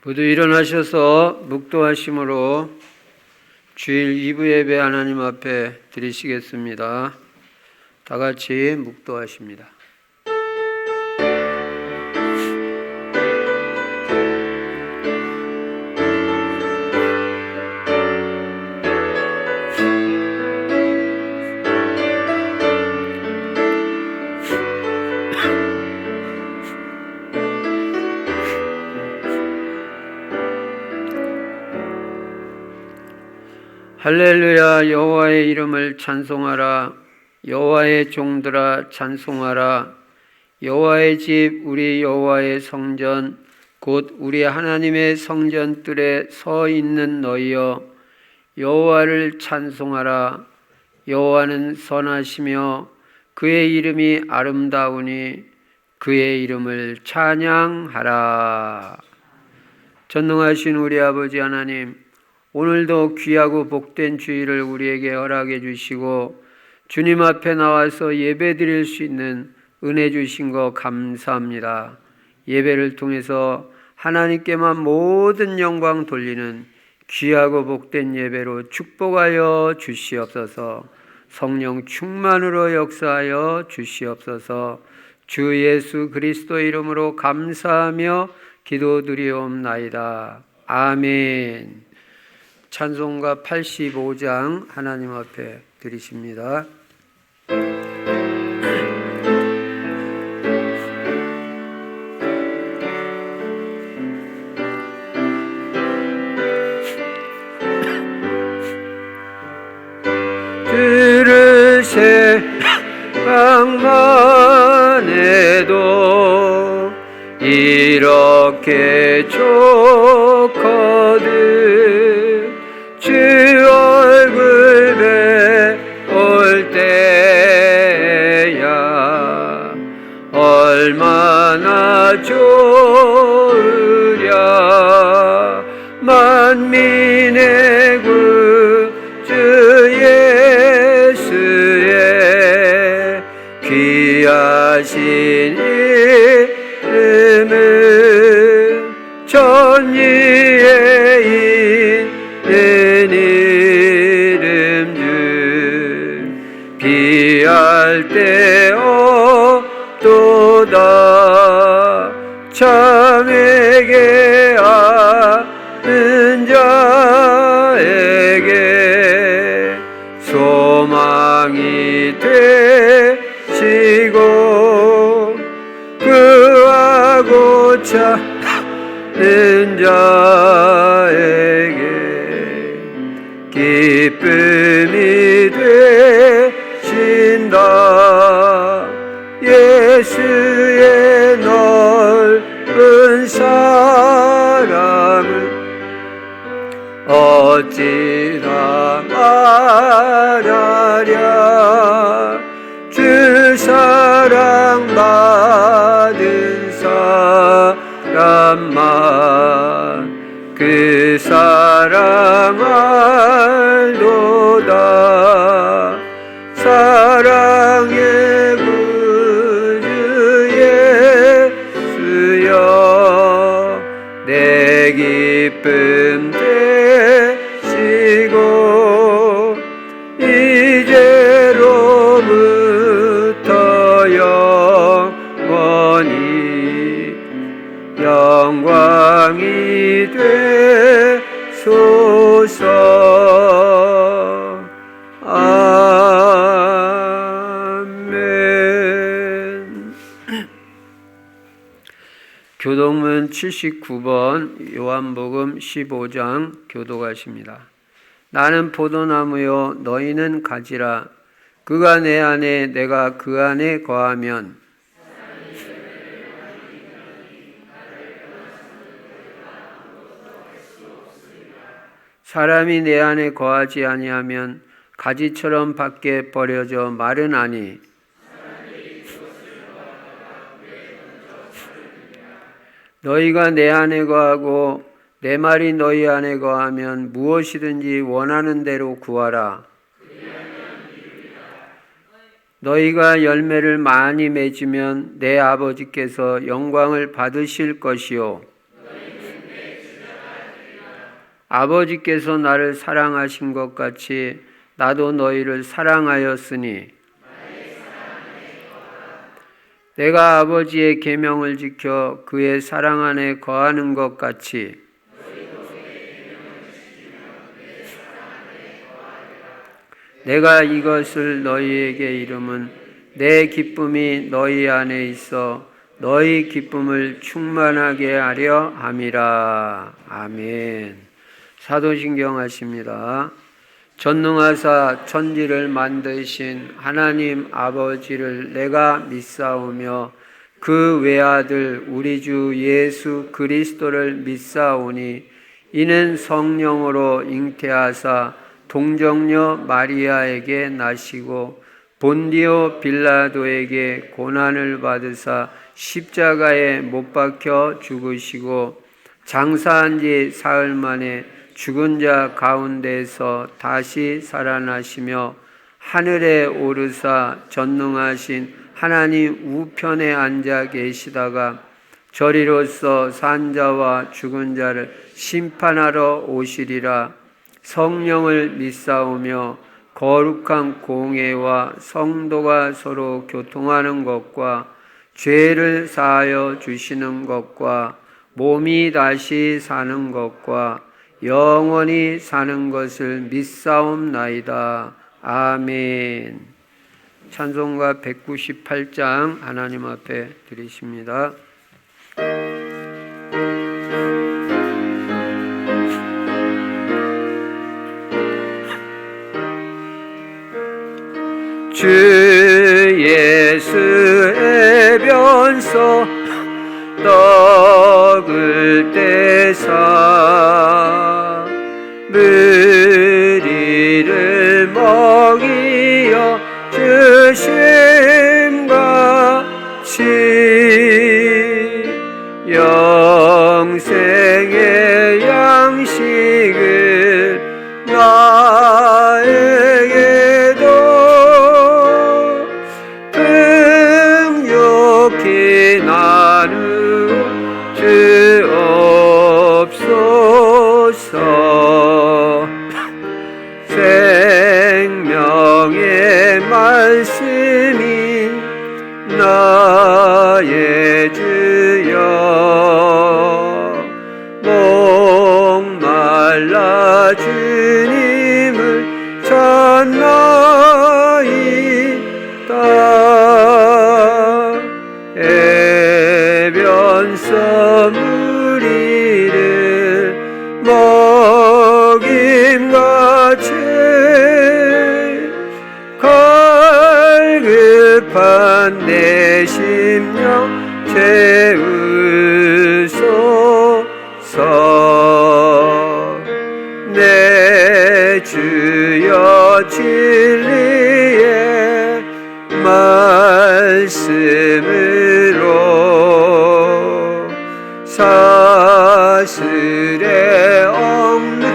모두 일어나셔서 묵도하심으로 주일 2부 예배 하나님 앞에 드리시겠습니다. 다 같이 묵도하십니다. 할렐루야. 여호와의 이름을 찬송하라. 여호와의 종들아 찬송하라. 여호와의 집 우리 여호와의 성전 곧 우리 하나님의 성전뜰에 서 있는 너희여 여호와를 찬송하라. 여호와는 선하시며 그의 이름이 아름다우니 그의 이름을 찬양하라. 전능하신 우리 아버지 하나님, 오늘도 귀하고 복된 주일을 우리에게 허락해 주시고 주님 앞에 나와서 예배 드릴 수 있는 은혜 주신 거 감사합니다. 예배를 통해서 하나님께만 모든 영광 돌리는 귀하고 복된 예배로 축복하여 주시옵소서. 성령 충만으로 역사하여 주시옵소서. 주 예수 그리스도 이름으로 감사하며 기도드리옵나이다. 아멘. 찬송가 85장 하나님 앞에 드리십니다. 들으세 방만 해도 이렇게 좋거든. 주 얼굴 뵈올 때야 얼마나 좋으랴. 만민의 구주 예수의 귀하신 이름은 전위의 이름 중 비할 데 없도다. 참에게 아는 자에게 소망이 되시고 구하고 찾는 자에게 기쁨이 되신다. 예수의 넓은 사랑을 어찌나 말하랴. 주 사랑 받은 사람만 그 사랑 알도다. 사랑의 구주 예수여 내 기쁨 되시고 이제로부터 영원히 영광이 되소서. 아멘. 교동문 79번 요한복음 15장 교도가십니다. 나는 포도나무요 너희는 가지라. 그가 내 안에 내가 그 안에 거하면 사람이 내 안에 거하지 아니하면 가지처럼 밖에 버려져 마르나니 너희가 내 안에 거하고 내 말이 너희 안에 거하면 무엇이든지 원하는 대로 구하라. 너희가 열매를 많이 맺으면 내 아버지께서 영광을 받으실 것이요 아버지께서 나를 사랑하신 것 같이 나도 너희를 사랑하였으니 내가 아버지의 계명을 지켜 그의 사랑 안에 거하는 것 같이 내가 이것을 너희에게 이름은 내 기쁨이 너희 안에 있어 너희 기쁨을 충만하게 하려 함이라. 아멘. 사도신경 하십니다. 전능하사 천지를 만드신 하나님 아버지를 내가 믿사오며 그 외아들 우리 주 예수 그리스도를 믿사오니 이는 성령으로 잉태하사 동정녀 마리아에게 나시고 본디오 빌라도에게 고난을 받으사 십자가에 못 박혀 죽으시고 장사한 지 사흘 만에 죽은 자 가운데서 다시 살아나시며 하늘에 오르사 전능하신 하나님 우편에 앉아 계시다가 저리로서 산 자와 죽은 자를 심판하러 오시리라. 성령을 믿사오며 거룩한 공회와 성도가 서로 교통하는 것과 죄를 사하여 주시는 것과 몸이 다시 사는 것과 영원히 사는 것을 믿사옵나이다. 아멘. 찬송가 198장 하나님 앞에 드리십니다. 주 예수의 변소 떡을 떼사 무리를 먹이어 주심같이 영생의 양식을 나에게도 풍족히 나누어 주옵소서. 생명의 말씀인 나의 주여 목말라 주님을 찾나이다. 해변서 무리를 먹임같이 갈급한 내 심령 채우소서. 내 주여 진리의 말씀으로 사슬에 얽는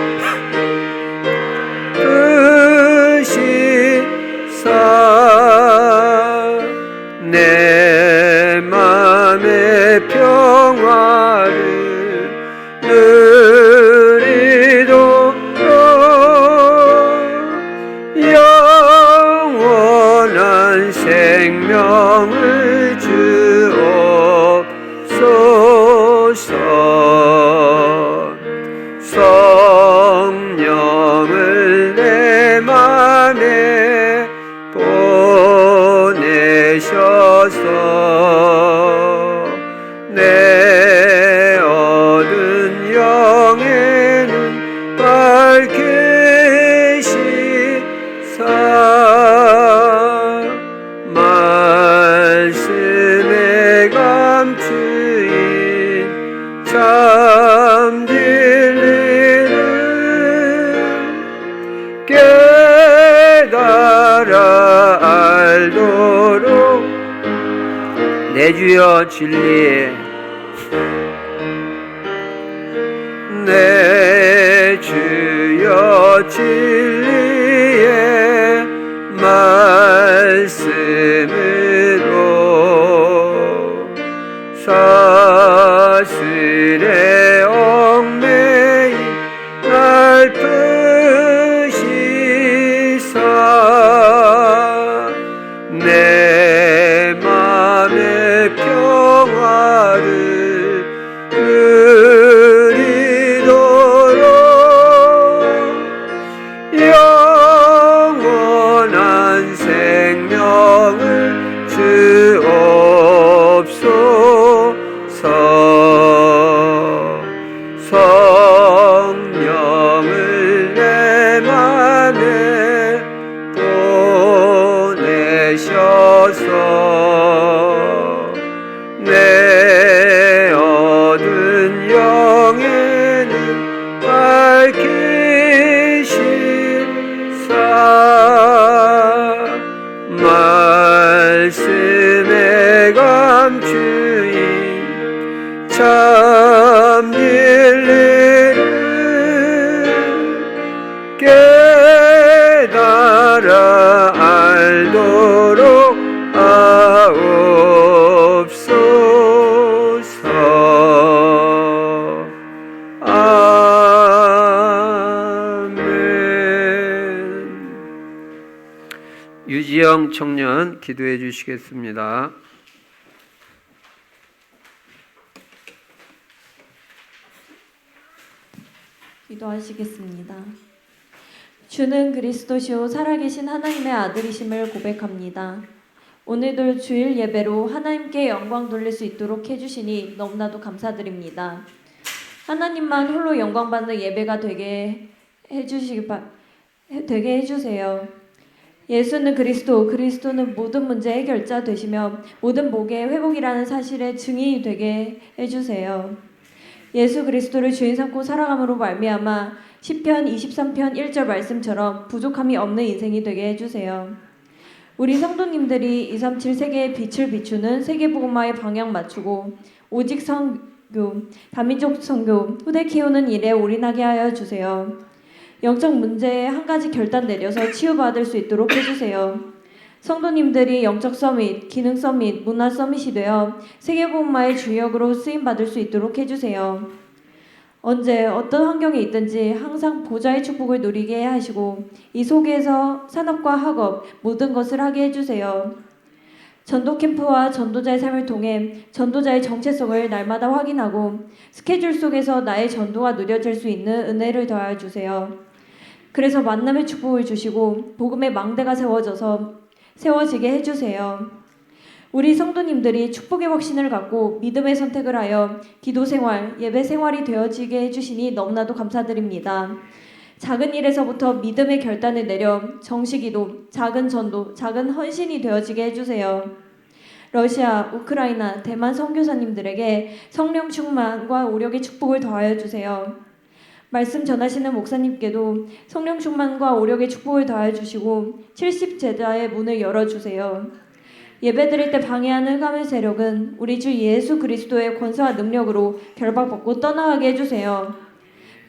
뜻이 내 맘의 평화를 누리도록 영원한 생명을 주옵소서. 성령을 내 맘에 보내셔서 내 얻은 영에는 밝히시사 말씀에 감추인 참 진리를 깨달아 알도록 내 주여 진리의 내 주여 진리의 말씀으로 사슬에 얽매인 이지영 청년 기도해 주시겠습니다. 기도하시겠습니다. 주는 그리스도시요 살아계신 하나님의 아들이심을 고백합니다. 오늘도 주일 예배로 하나님께 영광 돌릴 수 있도록 해주시니 너무나도 감사드립니다. 하나님만 홀로 영광받는 예배가 되게 해주세요. 예수는 그리스도는 모든 문제 해결자 되시며 모든 복의 회복이라는 사실의 증인이 되게 해주세요. 예수 그리스도를 주인 삼고 살아감으로 말미암아 시편 23편 1절 말씀처럼 부족함이 없는 인생이 되게 해주세요. 우리 성도님들이 237 세계의 빛을 비추는 세계복음화의 방향 맞추고 오직 선교, 다민족 선교, 후대 키우는 일에 올인하게 하여 주세요. 영적 문제에 한 가지 결단 내려서 치유받을 수 있도록 해주세요. 성도님들이 영적 서밋, 기능 서밋, 문화 서밋이 되어 세계복음화의 주역으로 쓰임받을 수 있도록 해주세요. 언제 어떤 환경에 있든지 항상 보좌의 축복을 누리게 하시고 이 속에서 산업과 학업 모든 것을 하게 해주세요. 전도 캠프와 전도자의 삶을 통해 전도자의 정체성을 날마다 확인하고 스케줄 속에서 나의 전도가 누려질 수 있는 은혜를 더하여 주세요. 그래서 만남의 축복을 주시고 복음의 망대가 세워지게 해주세요. 우리 성도님들이 축복의 확신을 갖고 믿음의 선택을 하여 기도 생활, 예배 생활이 되어지게 해주시니 너무나도 감사드립니다. 작은 일에서부터 믿음의 결단을 내려 정식기도, 작은 전도, 작은 헌신이 되어지게 해주세요. 러시아, 우크라이나, 대만 선교사님들에게 성령 충만과 오력의 축복을 더하여 주세요. 말씀 전하시는 목사님께도 성령 충만과 오력의 축복을 더하여 주시고 70제자의 문을 열어주세요. 예배드릴 때 방해하는 흑암의 세력은 우리 주 예수 그리스도의 권세와 능력으로 결박받고 떠나가게 해주세요.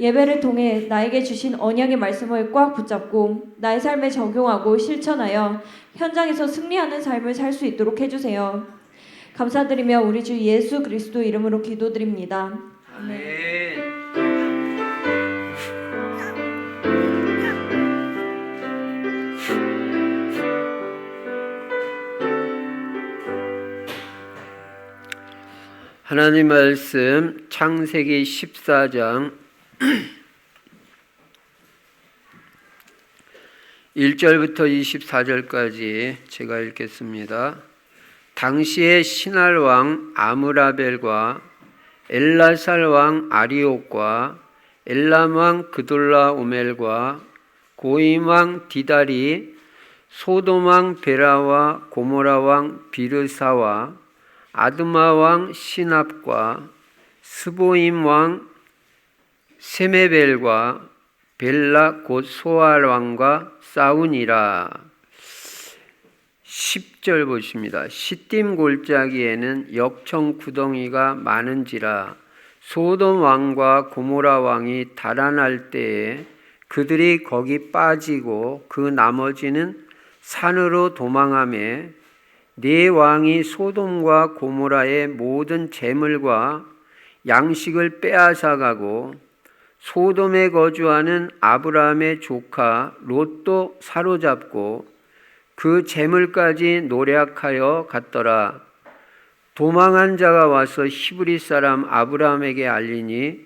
예배를 통해 나에게 주신 언약의 말씀을 꽉 붙잡고 나의 삶에 적용하고 실천하여 현장에서 승리하는 삶을 살 수 있도록 해주세요. 감사드리며 우리 주 예수 그리스도 이름으로 기도드립니다. 아멘. 하나님 말씀 창세기 14장 1절부터 24절까지 제가 읽겠습니다. 당시에 신할 왕 아므라벨과 엘라살 왕 아리옥과 엘람 왕 그돌라오멜과 고임 왕 디달이 소돔 왕 베라와 고모라 왕 비르사와 아드마 왕 시납과 스보임 왕 세메벨과 벨라 곧 소알 왕과 싸우니라. 10절 보십니다. 시딤 골짜기에는 역청 구덩이가 많은지라 소돔 왕과 고모라 왕이 달아날 때에 그들이 거기 빠지고 그 나머지는 산으로 도망하며 네 왕이 소돔과 고모라의 모든 재물과 양식을 빼앗아가고 소돔에 거주하는 아브라함의 조카 롯도 사로잡고 그 재물까지 노략하여 갔더라. 도망한 자가 와서 히브리 사람 아브라함에게 알리니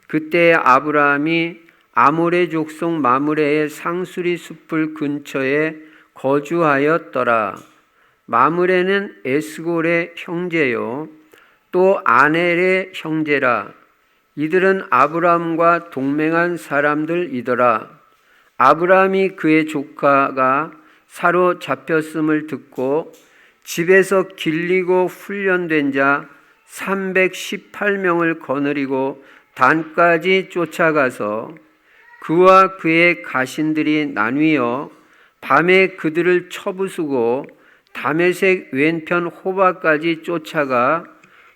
그때 아브라함이 아모레 족속 마므레의 상수리 숲을 근처에 거주하였더라. 마므레는 에스골의 형제요 또 아넬의 형제라. 이들은 아브라함과 동맹한 사람들이더라. 아브라함이 그의 조카가 사로잡혔음을 듣고 집에서 길리고 훈련된 자 318명을 거느리고 단까지 쫓아가서 그와 그의 가신들이 나뉘어 밤에 그들을 쳐부수고 다메섹 왼편 호바까지 쫓아가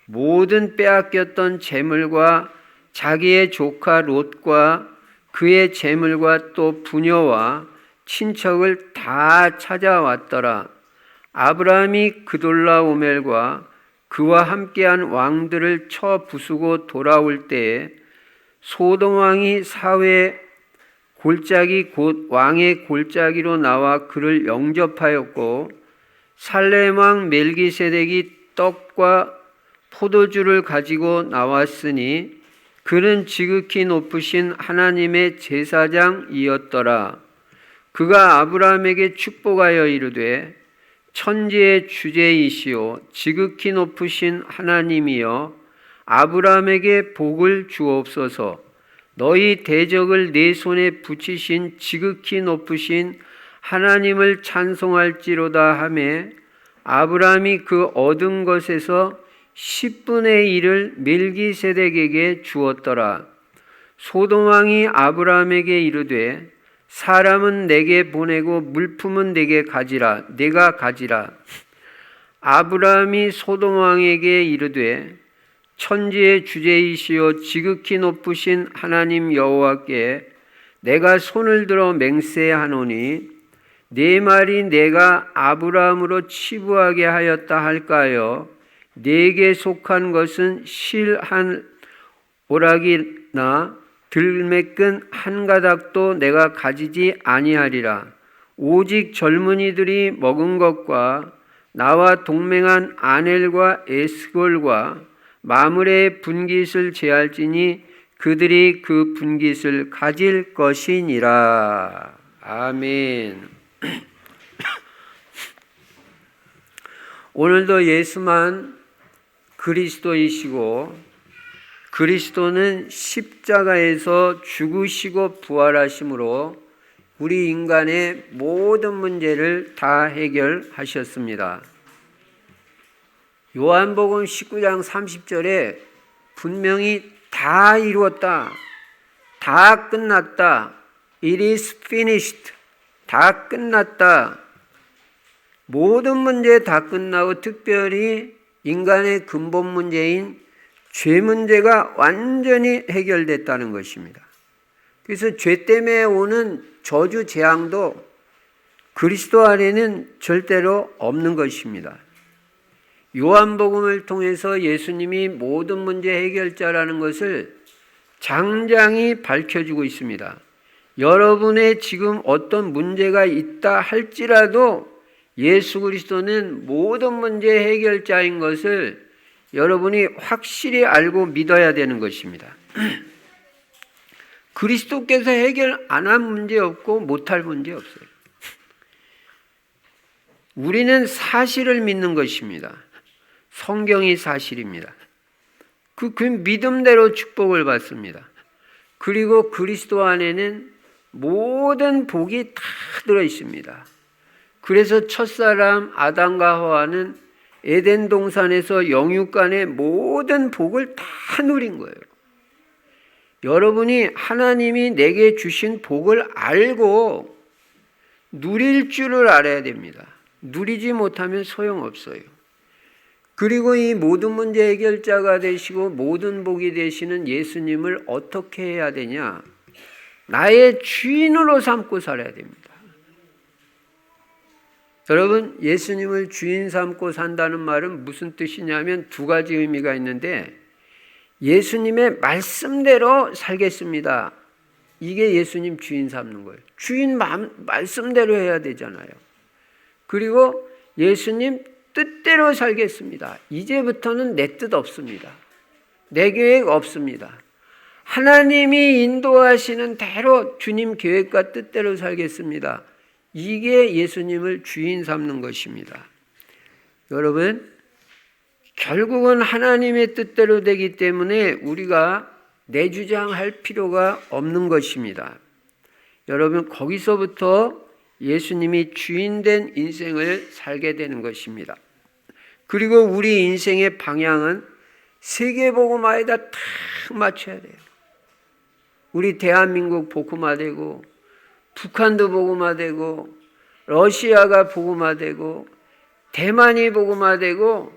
모든 빼앗겼던 재물과 자기의 조카 롯과 그의 재물과 또 부녀와 친척을 다 찾아왔더라. 아브라함이 그돌라오멜과 그와 함께한 왕들을 쳐 부수고 돌아올 때에 소돔 왕이 사회 골짜기 곧 왕의 골짜기로 나와 그를 영접하였고 살렘 왕 멜기세덱이 떡과 포도주를 가지고 나왔으니 그는 지극히 높으신 하나님의 제사장이었더라. 그가 아브라함에게 축복하여 이르되 천지의 주제이시오 지극히 높으신 하나님이여 아브라함에게 복을 주옵소서. 너희 대적을 내 손에 붙이신 지극히 높으신 하나님을 찬송할지로다 하매 아브라함이 그 얻은 것에서 10분의 1을 멜기세덱에게 주었더라. 소돔 왕이 아브라함에게 이르되 사람은 내게 보내고 물품은 내가 가지라. 아브라함이 소돔 왕에게 이르되 천지의 주제이시오 지극히 높으신 하나님 여호와께 내가 손을 들어 맹세하노니 네 말이 내가 아브라함으로 치부하게 하였다 할까요? 네게 속한 것은 실 한 오락이나 들매끈 한 가닥도 내가 가지지 아니하리라. 오직 젊은이들이 먹은 것과 나와 동맹한 아넬과 에스골과 마므레의 분깃을 제할지니 그들이 그 분깃을 가질 것이니라. 아멘. 오늘도 예수만 그리스도이시고 그리스도는 십자가에서 죽으시고 부활하심으로 우리 인간의 모든 문제를 다 해결하셨습니다. 요한복음 19장 30절에 분명히 다 이루었다, 다 끝났다, it is finished, 다 끝났다, 모든 문제 다 끝나고 특별히 인간의 근본 문제인 죄 문제가 완전히 해결됐다는 것입니다. 그래서 죄 때문에 오는 저주 재앙도 그리스도 안에는 절대로 없는 것입니다. 요한복음을 통해서 예수님이 모든 문제 해결자라는 것을 장장히 밝혀주고 있습니다. 여러분의 지금 어떤 문제가 있다 할지라도 예수 그리스도는 모든 문제 해결자인 것을 여러분이 확실히 알고 믿어야 되는 것입니다. 그리스도께서 해결 안 한 문제 없고 못할 문제 없어요. 우리는 사실을 믿는 것입니다. 성경이 사실입니다. 그 믿음대로 축복을 받습니다. 그리고 그리스도 안에는 모든 복이 다 들어 있습니다. 그래서 첫사람 아담과 하와는 에덴 동산에서 영육간의 모든 복을 다 누린 거예요. 여러분이 하나님이 내게 주신 복을 알고 누릴 줄을 알아야 됩니다. 누리지 못하면 소용없어요. 그리고 이 모든 문제 해결자가 되시고 모든 복이 되시는 예수님을 어떻게 해야 되냐? 나의 주인으로 삼고 살아야 됩니다. 여러분, 예수님을 주인 삼고 산다는 말은 무슨 뜻이냐면 두 가지 의미가 있는데, 예수님의 말씀대로 살겠습니다. 이게 예수님 주인 삼는 거예요. 주인 말씀대로 해야 되잖아요. 그리고 예수님 뜻대로 살겠습니다. 이제부터는 내 뜻 없습니다. 내 계획 없습니다. 하나님이 인도하시는 대로 주님 계획과 뜻대로 살겠습니다. 이게 예수님을 주인 삼는 것입니다. 여러분, 결국은 하나님의 뜻대로 되기 때문에 우리가 내주장할 필요가 없는 것입니다. 여러분, 거기서부터 예수님이 주인된 인생을 살게 되는 것입니다. 그리고 우리 인생의 방향은 세계복음화에다 탁 맞춰야 돼요. 우리 대한민국 복음화되고, 북한도 복음화되고, 러시아가 복음화되고, 대만이 복음화되고,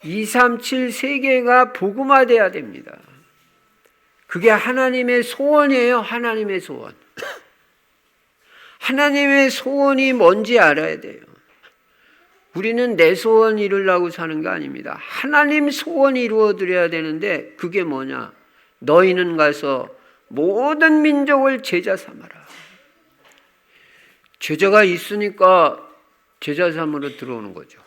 237 세계가 복음화돼야 됩니다. 그게 하나님의 소원이에요. 하나님의 소원. 하나님의 소원이 뭔지 알아야 돼요. 우리는 내 소원 이루려고 사는 거 아닙니다. 하나님 소원 이루어 드려야 되는데 그게 뭐냐? 너희는 가서 모든 민족을 제자 삼아라. 제자가 있으니까 제자 삼으로 들어오는 거죠.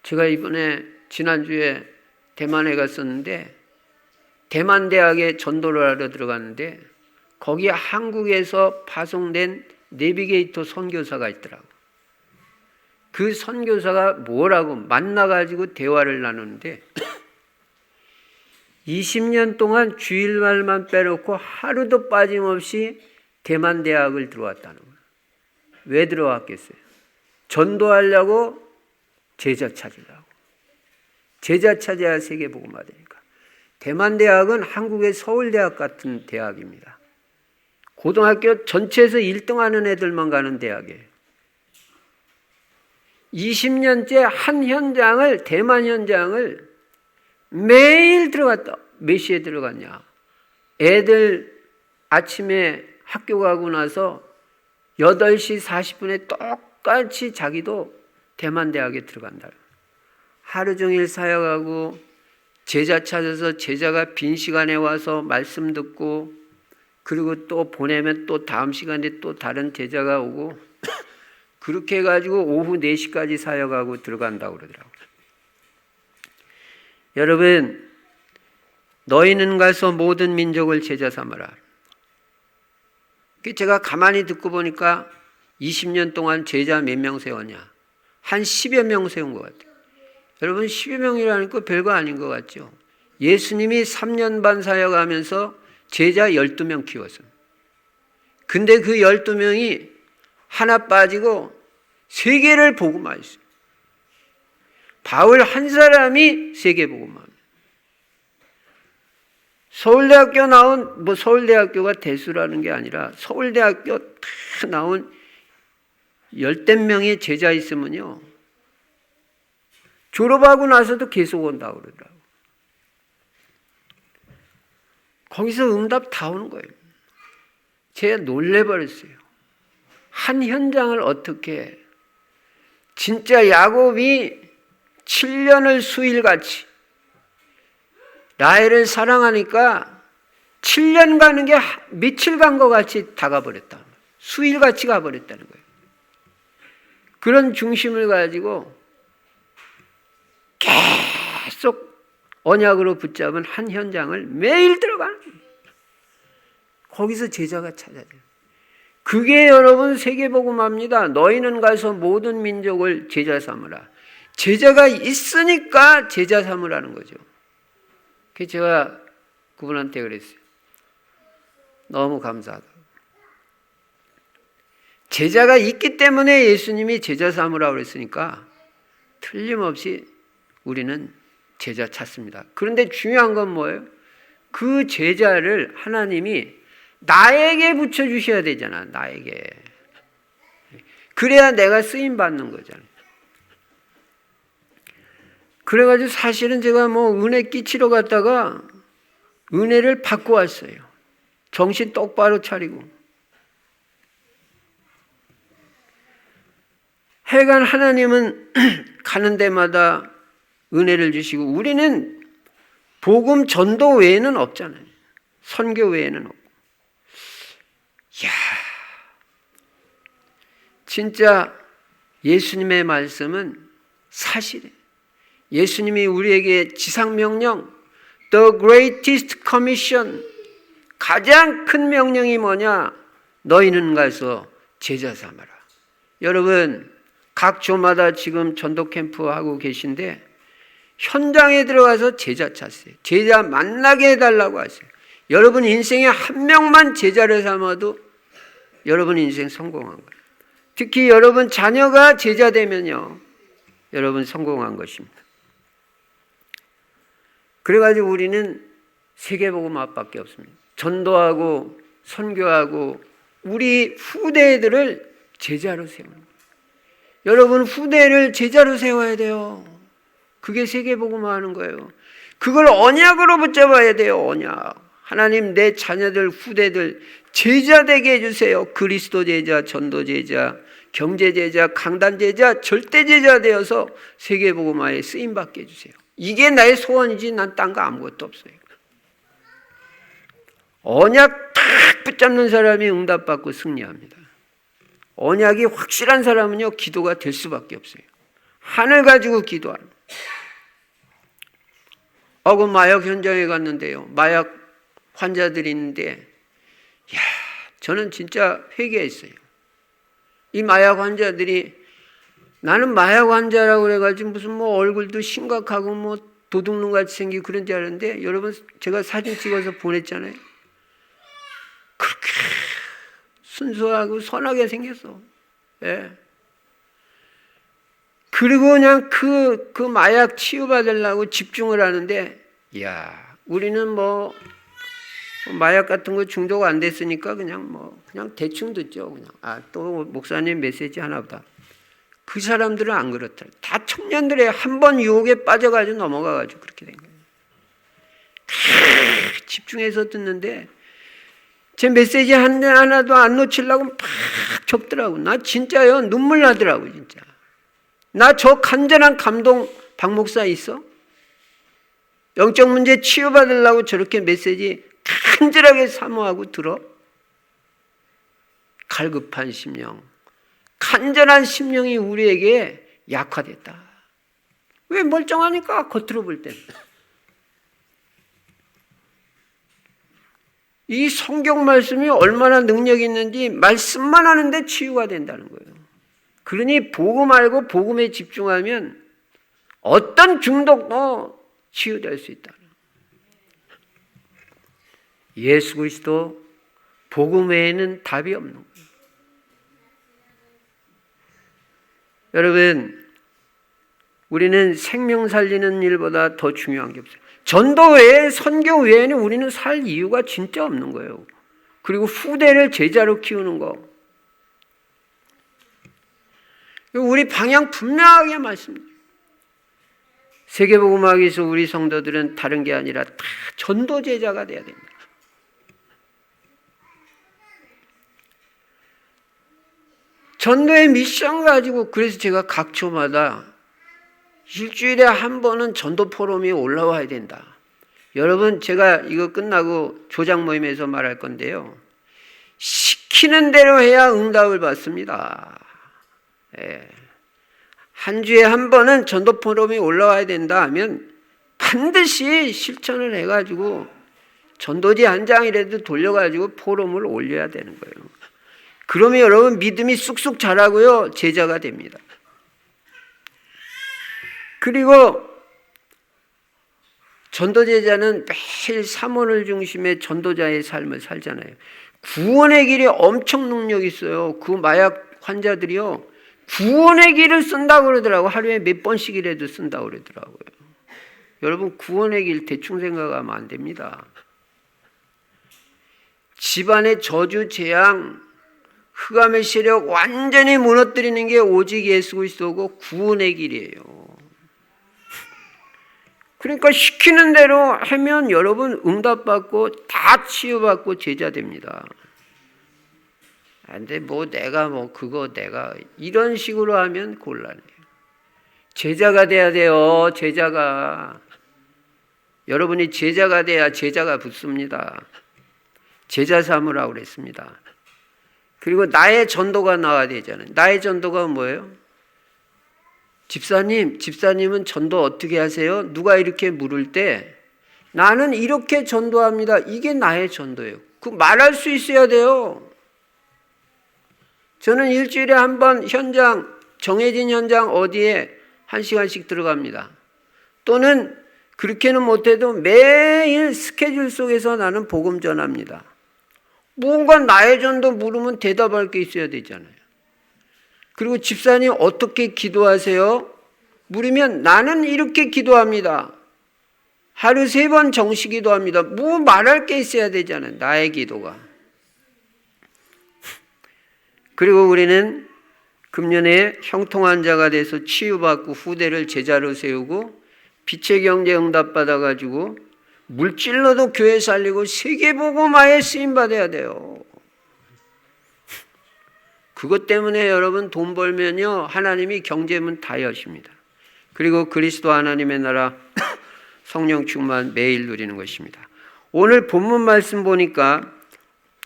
제가 이번에 지난주에 대만에 갔었는데 대만 대학에 전도를 하러 들어갔는데 거기에 한국에서 파송된 내비게이터 선교사가 있더라고. 그 선교사가 뭐라고 만나가지고 대화를 나누는데 20년 동안 주일날만 빼놓고 하루도 빠짐없이 대만 대학을 들어왔다는 거예요. 왜 들어왔겠어요? 전도하려고, 제자 찾으려고. 제자 찾아야 세계복음 받으니까. 대만 대학은 한국의 서울대학 같은 대학입니다. 고등학교 전체에서 1등하는 애들만 가는 대학이에요. 20년째 한 현장을, 대만 현장을 매일 들어갔다. 몇 시에 들어갔냐? 애들 아침에 학교 가고 나서 8시 40분에 똑같이 자기도 대만 대학에 들어간다. 하루 종일 사역하고 제자 찾아서 제자가 빈 시간에 와서 말씀 듣고 그리고 또 보내면 또 다음 시간에 또 다른 제자가 오고 그렇게 해가지고 오후 4시까지 사역하고 들어간다고 그러더라고요. 여러분, 너희는 가서 모든 민족을 제자 삼으라. 제가 가만히 듣고 보니까 20년 동안 제자 몇 명 세웠냐? 한 10여 명 세운 것 같아요. 여러분, 10여 명이라니까 별거 아닌 것 같죠? 예수님이 3년 반 사역하면서 제자 12명 키웠습니다. 근데 그 12명이 하나 빠지고 세계를 복음화했어요. 바울 한 사람이 세계 복음화합니다. 서울대학교 나온, 서울대학교가 대수라는 게 아니라 서울대학교 다 나온 10대 명의 제자 있으면요. 졸업하고 나서도 계속 온다고 그러더라고요. 거기서 응답 다 오는 거예요. 제가 놀래버렸어요. 한 현장을 어떻게, 진짜 야곱이 7년을 수일같이 라헬을 사랑하니까 7년 가는 게 며칠 간 것 같이 다가버렸다. 수일같이 가버렸다는 거예요. 그런 중심을 가지고 계속 언약으로 붙잡은 한 현장을 매일 들어가는 거예요. 거기서 제자가 찾아져요. 그게 여러분 세계복음화입니다. 너희는 가서 모든 민족을 제자 삼으라. 제자가 있으니까 제자 삼으라는 거죠. 그래서 제가 그분한테 그랬어요. 너무 감사하다. 제자가 있기 때문에 예수님이 제자 삼으라고 그랬으니까 틀림없이 우리는 제자 찾습니다. 그런데 중요한 건 뭐예요? 그 제자를 하나님이 나에게 붙여주셔야 되잖아. 나에게. 그래야 내가 쓰임 받는 거잖아요. 그래가지고 사실은 제가 은혜 끼치러 갔다가 은혜를 받고 왔어요. 정신 똑바로 차리고. 하여간 하나님은 가는 데마다 은혜를 주시고 우리는 복음 전도 외에는 없잖아요. 선교 외에는 없고. 이야, 진짜 예수님의 말씀은 사실이에요. 예수님이 우리에게 지상명령, The Greatest Commission, 가장 큰 명령이 뭐냐? 너희는 가서 제자 삼아라. 여러분, 각 조마다 지금 전도 캠프 하고 계신데 현장에 들어가서 제자 찾으세요. 제자 만나게 해달라고 하세요. 여러분 인생에 한 명만 제자를 삼아도 여러분 인생 성공한 거예요. 특히 여러분 자녀가 제자 되면요, 여러분 성공한 것입니다. 그래가지고 우리는 세계복음화밖에 없습니다. 전도하고 선교하고 우리 후대들을 제자로 세우는 거예요. 여러분 후대를 제자로 세워야 돼요. 그게 세계복음화 하는 거예요. 그걸 언약으로 붙잡아야 돼요. 언약. 하나님 내 자녀들 후대들 제자 되게 해주세요. 그리스도 제자, 전도 제자, 경제 제자, 강단 제자, 절대 제자 되어서 세계복음화에 쓰임받게 해주세요. 이게 나의 소원이지 난 딴 거 아무것도 없어요. 언약 탁 붙잡는 사람이 응답받고 승리합니다. 언약이 확실한 사람은요, 기도가 될 수밖에 없어요. 하늘 가지고 기도하는. 그 마약 현장에 갔는데요. 마약 환자들이 있는데, 저는 진짜 회개했어요. 이 마약 환자들이, 나는 마약 환자라고 그래가지고 무슨 뭐 얼굴도 심각하고 뭐 도둑놈 같이 생기고 그런 줄 알았는데, 여러분 제가 사진 찍어서 보냈잖아요. 그렇게 순수하고 선하게 생겼어. 예. 그리고 그냥 그 마약 치유받으려고 집중을 하는데, 우리는 뭐 마약 같은 거 중독 안 됐으니까 그냥 대충 듣죠. 그냥 또 목사님 메시지 하나 보다. 그 사람들은 안 그렇더라. 다 청년들에 한 번 유혹에 빠져가지고 넘어가가지고 그렇게 된 거예요. 집중해서 듣는데 제 메시지 하나도 안 놓치려고 막 적더라고. 나 진짜요, 눈물 나더라고 진짜. 나 저 간절한 감동 박 목사 있어? 영적 문제 치유받으려고 저렇게 메시지 간절하게 사모하고 들어? 갈급한 심령, 간절한 심령이 우리에게 약화됐다. 왜? 멀쩡하니까 겉으로 볼 땐. 이 성경 말씀이 얼마나 능력이 있는지 말씀만 하는데 치유가 된다는 거예요. 그러니 복음 알고 복음에 집중하면 어떤 중독도 치유될 수 있다. 예수 그리스도 복음 외에는 답이 없는 거예요. 여러분, 우리는 생명 살리는 일보다 더 중요한 게 없어요. 전도 외에, 선교 외에는 우리는 살 이유가 진짜 없는 거예요. 그리고 후대를 제자로 키우는 거. 우리 방향 분명하게 말씀드려요. 세계복음학에서 우리 성도들은 다른 게 아니라 다 전도 제자가 돼야 됩니다. 전도의 미션 가지고, 그래서 제가 각 초마다 일주일에 한 번은 전도 포럼이 올라와야 된다. 여러분, 제가 이거 끝나고 조장 모임에서 말할 건데요. 시키는 대로 해야 응답을 받습니다. 한 주에 한 번은 전도 포럼이 올라와야 된다 하면 반드시 실천을 해가지고 전도지 한 장이라도 돌려가지고 포럼을 올려야 되는 거예요. 그러면 여러분 믿음이 쑥쑥 자라고요, 제자가 됩니다. 그리고 전도제자는 매일 사모를 중심에 전도자의 삶을 살잖아요. 구원의 길이 엄청 능력이 있어요. 그 마약 환자들이요, 구원의 길을 쓴다고 그러더라고요. 하루에 몇 번씩이라도 쓴다고 그러더라고요. 여러분, 구원의 길 대충 생각하면 안 됩니다. 집안의 저주, 재앙, 흑암의 세력 완전히 무너뜨리는 게 오직 예수 그리스도고 구원의 길이에요. 그러니까 시키는 대로 하면 여러분 응답받고 다 치유받고 제자 됩니다. 근데 내가 이런 식으로 하면 곤란해요. 제자가 돼야 돼요. 제자가. 여러분이 제자가 돼야 제자가 붙습니다. 제자 삼으라고 그랬습니다. 그리고 나의 전도가 나와야 되잖아요. 나의 전도가 뭐예요? 집사님은 전도 어떻게 하세요? 누가 이렇게 물을 때 나는 이렇게 전도합니다. 이게 나의 전도예요. 그 말할 수 있어야 돼요. 저는 일주일에 한 번 현장, 정해진 현장 어디에 1시간씩 들어갑니다. 또는 그렇게는 못해도 매일 스케줄 속에서 나는 복음 전합니다. 뭔가 나의 전도 물으면 대답할 게 있어야 되잖아요. 그리고 집사님 어떻게 기도하세요? 물으면 나는 이렇게 기도합니다. 하루 3번 정시 기도합니다. 뭐 말할 게 있어야 되잖아요. 나의 기도가. 그리고 우리는 금년에 형통한 자가 돼서 치유받고 후대를 제자로 세우고 빛의 경제 응답받아가지고 물질로도 교회 살리고 세계복음화에 쓰임받아야 돼요. 그것 때문에 여러분 돈 벌면요, 하나님이 경제문 다 여십니다. 그리고 그리스도 하나님의 나라 성령 충만 매일 누리는 것입니다. 오늘 본문 말씀 보니까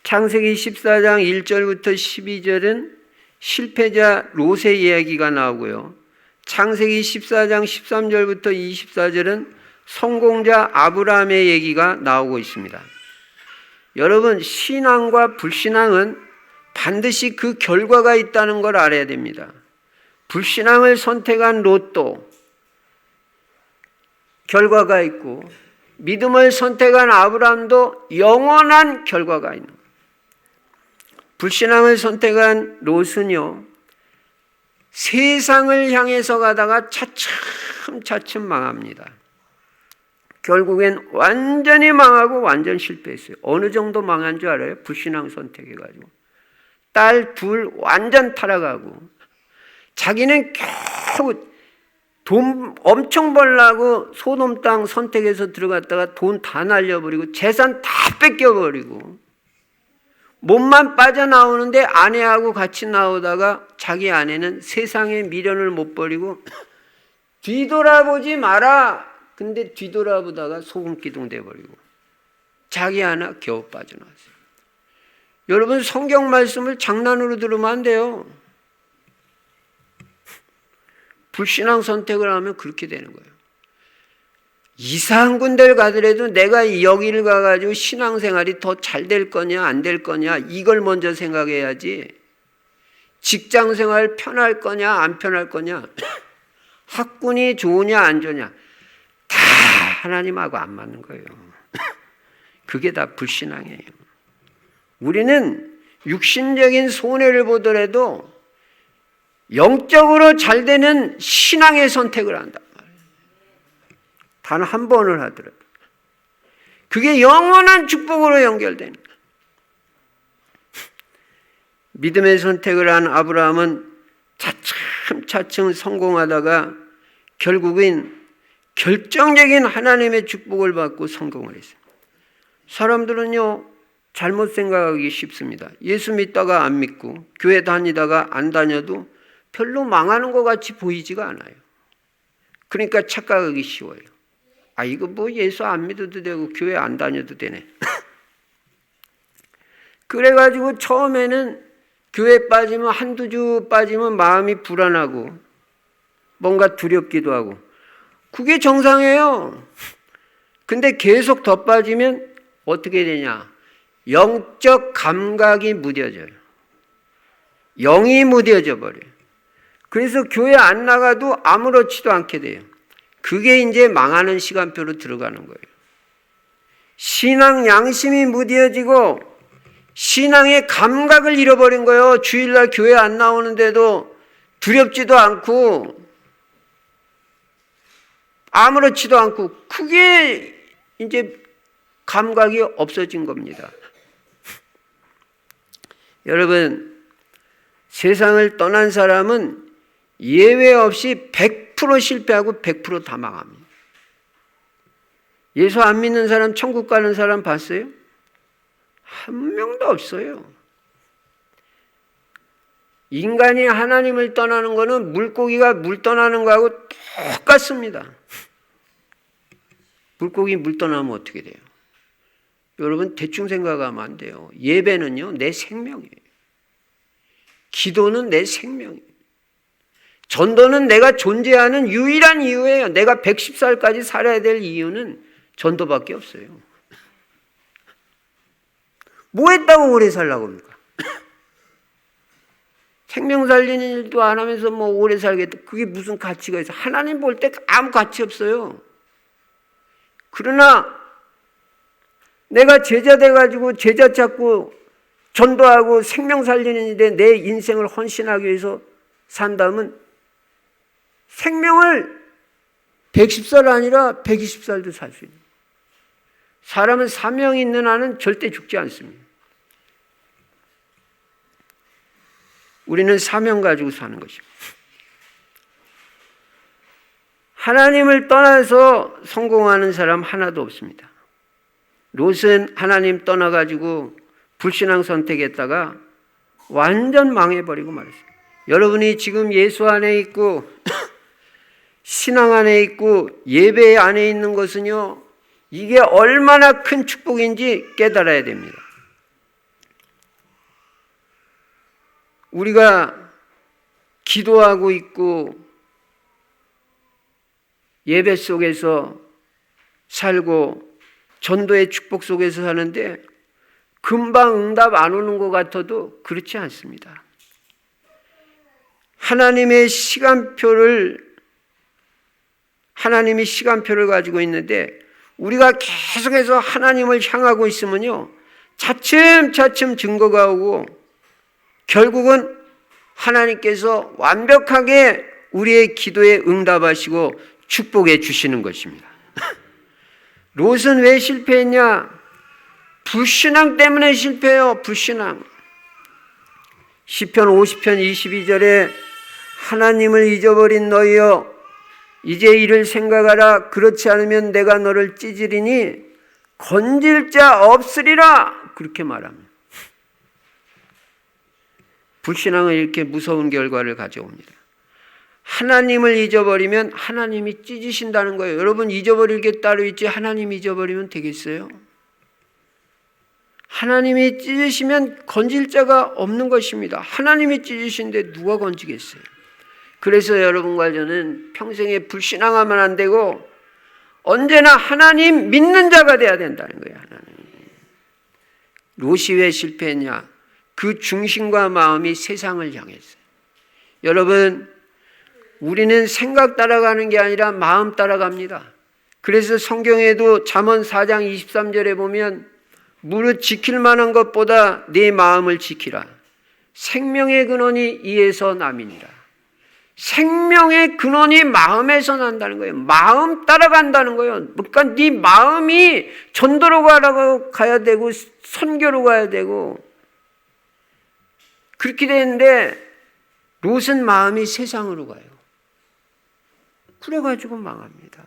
창세기 14장 1절부터 12절은 실패자 롯의 이야기가 나오고요. 창세기 14장 13절부터 24절은 성공자 아브라함의 얘기가 나오고 있습니다. 여러분, 신앙과 불신앙은 반드시 그 결과가 있다는 걸 알아야 됩니다. 불신앙을 선택한 롯도 결과가 있고, 믿음을 선택한 아브라함도 영원한 결과가 있는 거예요. 불신앙을 선택한 롯은요, 세상을 향해서 가다가 차츰차츰 망합니다. 결국엔 완전히 망하고 완전 실패했어요. 어느 정도 망한 줄 알아요? 불신앙 선택해가지고. 딸 둘 완전 타락하고, 자기는 겨우 돈 엄청 벌라고 소돔 땅 선택해서 들어갔다가 돈 다 날려버리고 재산 다 뺏겨버리고, 몸만 빠져나오는데 아내하고 같이 나오다가 자기 아내는 세상의 미련을 못 버리고 뒤돌아보지 마라. 근데 뒤돌아보다가 소금기둥 돼버리고 자기 하나 겨우 빠져나왔어요. 여러분, 성경 말씀을 장난으로 들으면 안 돼요. 불신앙 선택을 하면 그렇게 되는 거예요. 이상한 군데를 가더라도 내가 여기를 가가지고 신앙생활이 더 잘 될 거냐 안 될 거냐 이걸 먼저 생각해야지, 직장생활 편할 거냐 안 편할 거냐, 학군이 좋으냐 안 좋으냐 다 하나님하고 안 맞는 거예요. 그게 다 불신앙이에요. 우리는 육신적인 손해를 보더라도 영적으로 잘 되는 신앙의 선택을 한단 말이에요. 단 한 번을 하더라도 그게 영원한 축복으로 연결되는 거예요. 믿음의 선택을 한 아브라함은 차츰차츰 성공하다가 결국엔 결정적인 하나님의 축복을 받고 성공을 했어요. 사람들은요, 잘못 생각하기 쉽습니다. 예수 믿다가 안 믿고 교회 다니다가 안 다녀도 별로 망하는 것 같이 보이지가 않아요. 그러니까 착각하기 쉬워요. 아, 이거 뭐 예수 안 믿어도 되고 교회 안 다녀도 되네. 그래가지고 처음에는 교회 빠지면 한두 주 빠지면 마음이 불안하고 뭔가 두렵기도 하고 그게 정상이에요. 근데 계속 더 빠지면 어떻게 되냐? 영적 감각이 무뎌져요. 영이 무뎌져 버려요. 그래서 교회 안 나가도 아무렇지도 않게 돼요. 그게 이제 망하는 시간표로 들어가는 거예요. 신앙 양심이 무뎌지고 신앙의 감각을 잃어버린 거예요. 주일날 교회 안 나오는데도 두렵지도 않고 아무렇지도 않고 그게 이제 감각이 없어진 겁니다. 여러분, 세상을 떠난 사람은 예외 없이 100% 실패하고 100% 다 망합니다. 예수 안 믿는 사람, 천국 가는 사람 봤어요? 한 명도 없어요. 인간이 하나님을 떠나는 거는 물고기가 물 떠나는 거하고 똑같습니다. 물고기 물 떠나면 어떻게 돼요? 여러분, 대충 생각하면 안 돼요. 예배는요, 내 생명이에요. 기도는 내 생명이에요. 전도는 내가 존재하는 유일한 이유예요. 내가 110살까지 살아야 될 이유는 전도밖에 없어요. 뭐 했다고 오래 살라고 합니까? 생명 살리는 일도 안 하면서 뭐 오래 살겠다. 그게 무슨 가치가 있어? 하나님 볼 때 아무 가치 없어요. 그러나 내가 제자 돼가지고 제자 찾고 전도하고 생명 살리는 일에 내 인생을 헌신하기 위해서 산다면 생명을 110살 아니라 120살도 살 수 있는. 사람은 사명이 있는 한은 절대 죽지 않습니다. 우리는 사명 가지고 사는 것입니다. 하나님을 떠나서 성공하는 사람 하나도 없습니다. 롯은 하나님 떠나가지고 불신앙 선택했다가 완전 망해버리고 말았어요. 여러분이 지금 예수 안에 있고 신앙 안에 있고 예배 안에 있는 것은요, 이게 얼마나 큰 축복인지 깨달아야 됩니다. 우리가 기도하고 있고 예배 속에서 살고 전도의 축복 속에서 사는데 금방 응답 안 오는 것 같아도 그렇지 않습니다. 하나님이 시간표를 가지고 있는데 우리가 계속해서 하나님을 향하고 있으면요, 차츰차츰 증거가 오고 결국은 하나님께서 완벽하게 우리의 기도에 응답하시고 축복해 주시는 것입니다. 롯은 왜 실패했냐? 불신앙 때문에 실패해요. 불신앙. 시편 50편 22절에 하나님을 잊어버린 너희여 이제 이를 생각하라. 그렇지 않으면 내가 너를 찢으리니 건질 자 없으리라. 그렇게 말합니다. 불신앙은 이렇게 무서운 결과를 가져옵니다. 하나님을 잊어버리면 하나님이 찢으신다는 거예요. 여러분, 잊어버릴 게 따로 있지 하나님 잊어버리면 되겠어요? 하나님이 찢으시면 건질 자가 없는 것입니다. 하나님이 찢으신데 누가 건지겠어요? 그래서 여러분과 저는 평생에 불신앙하면 안 되고 언제나 하나님 믿는 자가 돼야 된다는 거예요. 하나님. 롯이 왜 실패했냐? 그 중심과 마음이 세상을 향했어요. 여러분, 우리는 생각 따라가는 게 아니라 마음 따라갑니다. 그래서 성경에도 잠언 4장 23절에 보면 무릇 지킬 만한 것보다 내 마음을 지키라. 생명의 근원이 이에서 남이니라. 생명의 근원이 마음에서 난다는 거예요. 마음 따라간다는 거예요. 그러니까 네 마음이 전도로 가야 되고 선교로 가야 되고 그렇게 되는데 롯은 마음이 세상으로 가요. 그래가지고 망합니다.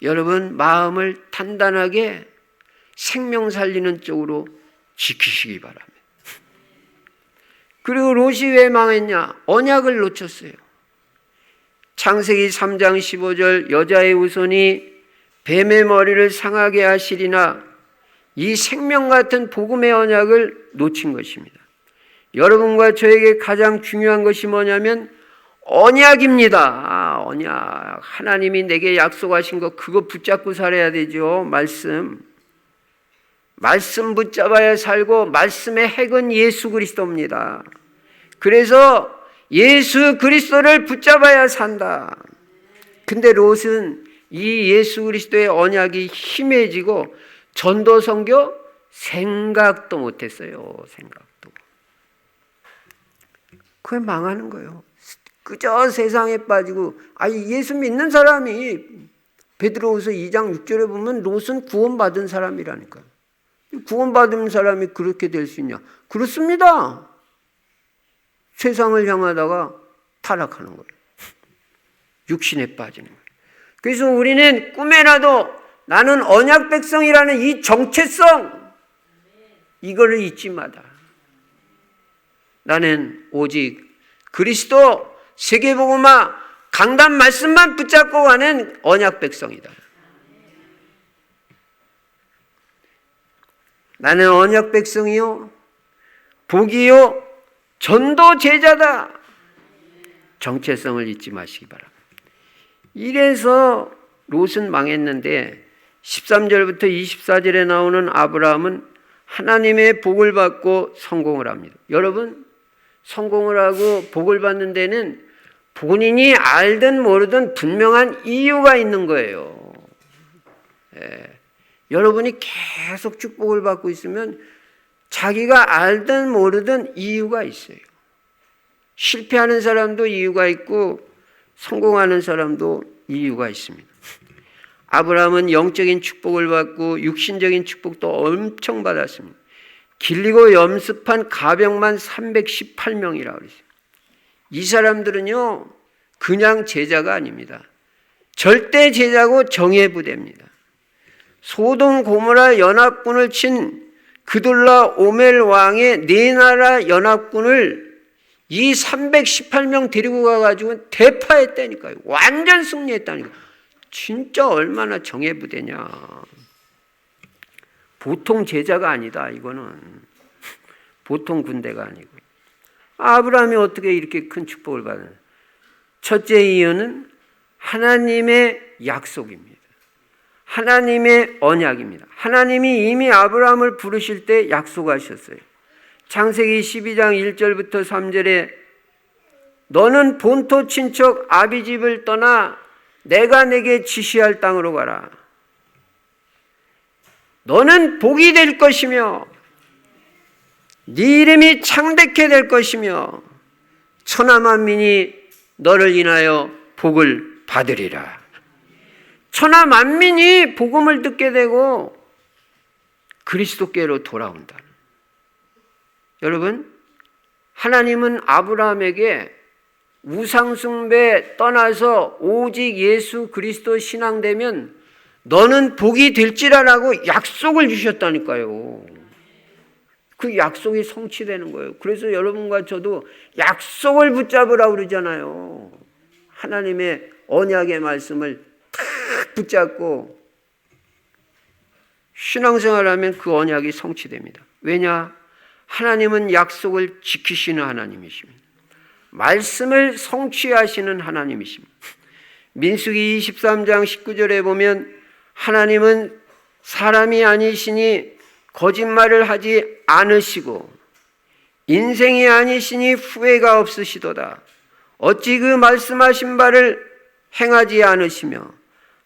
여러분, 마음을 단단하게 생명 살리는 쪽으로 지키시기 바랍니다. 그리고 롯이 왜 망했냐? 언약을 놓쳤어요. 창세기 3장 15절 여자의 후손이 뱀의 머리를 상하게 하시리나 이 생명 같은 복음의 언약을 놓친 것입니다. 여러분과 저에게 가장 중요한 것이 뭐냐면 언약입니다. 언약. 하나님이 내게 약속하신 거 그거 붙잡고 살아야 되죠. 말씀 붙잡아야 살고 말씀의 핵은 예수 그리스도입니다. 그래서 예수 그리스도를 붙잡아야 산다. 근데 롯은 이 예수 그리스도의 언약이 힘해지고 전도 선교 생각도 못했어요. 생각도. 그게 망하는 거예요. 그저 세상에 빠지고 예수 믿는 사람이 베드로후서 2장 6절에 보면 롯은 구원받은 사람이라니까요. 구원받은 사람이 그렇게 될 수 있냐? 그렇습니다. 세상을 향하다가 타락하는 거예요. 육신에 빠지는 거예요. 그래서 우리는 꿈에라도 나는 언약 백성이라는 이 정체성 이거를 잊지 마라. 나는 오직 그리스도 세계복음화 강단 말씀만 붙잡고 가는 언약 백성이다. 나는 언약 백성이요 복이요 전도 제자다. 정체성을 잊지 마시기 바랍니다. 이래서 롯은 망했는데 13절부터 24절에 나오는 아브라함은 하나님의 복을 받고 성공을 합니다. 여러분, 성공을 하고 복을 받는 데는 본인이 알든 모르든 분명한 이유가 있는 거예요. 여러분이 계속 축복을 받고 있으면 자기가 알든 모르든 이유가 있어요. 실패하는 사람도 이유가 있고 성공하는 사람도 이유가 있습니다. 아브라함은 영적인 축복을 받고 육신적인 축복도 엄청 받았습니다. 길리고 염습한 가병만 318명이라고 그랬어요. 이 사람들은요 그냥 제자가 아닙니다. 절대 제자고 정예 부대입니다. 소돔 고모라 연합군을 친 그돌라 오멜 왕의 네 나라 연합군을 이 318명 데리고 가가지고 대파했다니까요. 완전 승리했다니까요. 진짜 얼마나 정예부대냐. 보통 제자가 아니다. 이거는 보통 군대가 아니고. 아브라함이 어떻게 이렇게 큰 축복을 받았냐. 첫째 이유는 하나님의 약속입니다. 하나님의 언약입니다. 하나님이 이미 아브라함을 부르실 때 약속하셨어요. 창세기 12장 1절부터 3절에 너는 본토 친척 아비집을 떠나 내가 내게 지시할 땅으로 가라. 너는 복이 될 것이며 네 이름이 창대케 될 것이며 천하 만민이 너를 인하여 복을 받으리라. 천하 만민이 복음을 듣게 되고 그리스도께로 돌아온다. 여러분, 하나님은 아브라함에게 우상숭배 떠나서 오직 예수 그리스도 신앙되면 너는 복이 될지라라고 약속을 주셨다니까요. 그 약속이 성취되는 거예요. 그래서 여러분과 저도 약속을 붙잡으라고 그러잖아요. 하나님의 언약의 말씀을 탁 붙잡고 신앙생활하면 그 언약이 성취됩니다. 왜냐? 하나님은 약속을 지키시는 하나님이십니다. 말씀을 성취하시는 하나님이십니다. 민수기 23장 19절에 보면 하나님은 사람이 아니시니 거짓말을 하지 않으시고 인생이 아니시니 후회가 없으시도다. 어찌 그 말씀하신 바를 행하지 않으시며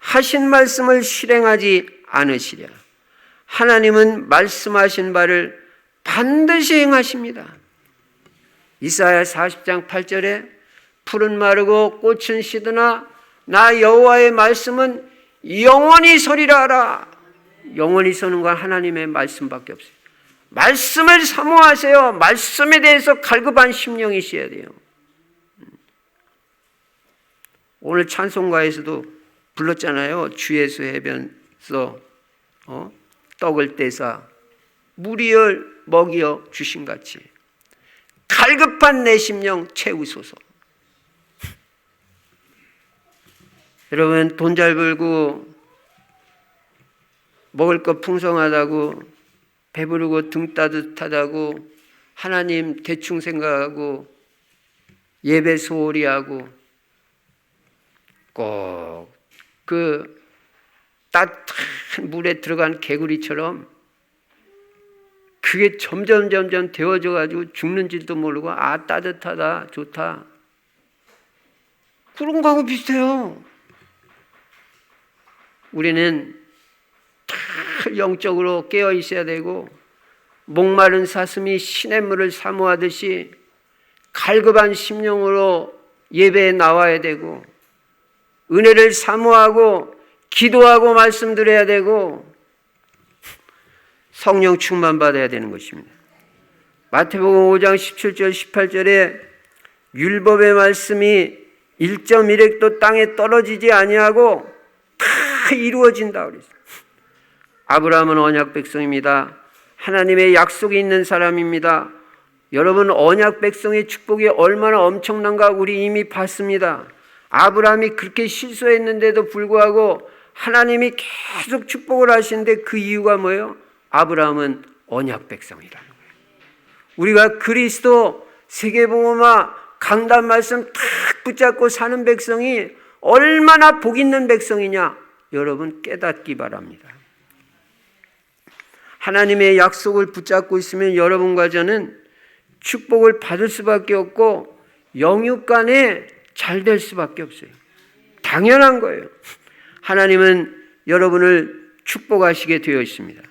하신 말씀을 실행하지 않으시랴. 하나님은 말씀하신 바를 반드시 행하십니다. 이사야 40장 8절에 풀은 마르고 꽃은 시드나 나 여호와의 말씀은 영원히 서리라 하라. 영원히 서는 건 하나님의 말씀밖에 없어요. 말씀을 사모하세요. 말씀에 대해서 갈급한 심령이셔야 돼요. 오늘 찬송가에서도 불렀잖아요. 주 예수 해변서 떡을 떼사 무리여 먹이어 주신같이 갈급한 내 심령 채우소서. 여러분, 돈 잘 벌고 먹을 것 풍성하다고 배부르고 등 따뜻하다고 하나님 대충 생각하고 예배 소홀히 하고 꼭 그 따뜻한 물에 들어간 개구리처럼 그게 점점 데워져 가지고 죽는 줄도 모르고 아 따뜻하다 좋다 그런 거하고 비슷해요. 우리는 다 영적으로 깨어 있어야 되고 목마른 사슴이 시냇물을 사모하듯이 갈급한 심령으로 예배에 나와야 되고 은혜를 사모하고 기도하고 말씀드려야 되고 성령 충만 받아야 되는 것입니다. 마태복음 5장 17절 18절에 율법의 말씀이 1.1획도 땅에 떨어지지 아니하고 다 이루어진다 그랬어요. 아브라함은 언약 백성입니다. 하나님의 약속이 있는 사람입니다. 여러분, 언약 백성의 축복이 얼마나 엄청난가 우리 이미 봤습니다. 아브라함이 그렇게 실수했는데도 불구하고 하나님이 계속 축복을 하시는데 그 이유가 뭐예요? 아브라함은 언약 백성이라는 거예요. 우리가 그리스도 세계복음화 강단 말씀 탁 붙잡고 사는 백성이 얼마나 복 있는 백성이냐 여러분 깨닫기 바랍니다. 하나님의 약속을 붙잡고 있으면 여러분과 저는 축복을 받을 수밖에 없고 영육간에 잘 될 수밖에 없어요. 당연한 거예요. 하나님은 여러분을 축복하시게 되어 있습니다.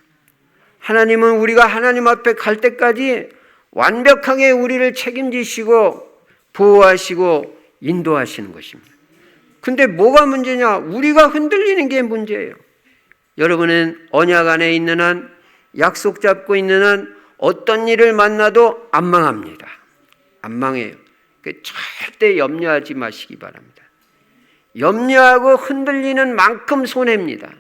하나님은 우리가 하나님 앞에 갈 때까지 완벽하게 우리를 책임지시고 보호하시고 인도하시는 것입니다. 근데 뭐가 문제냐? 우리가 흔들리는 게 문제예요. 여러분은 언약 안에 있는 한, 약속 잡고 있는 한 어떤 일을 만나도 안 망합니다. 안 망해요. 절대 염려하지 마시기 바랍니다. 염려하고 흔들리는 만큼 손해입니다.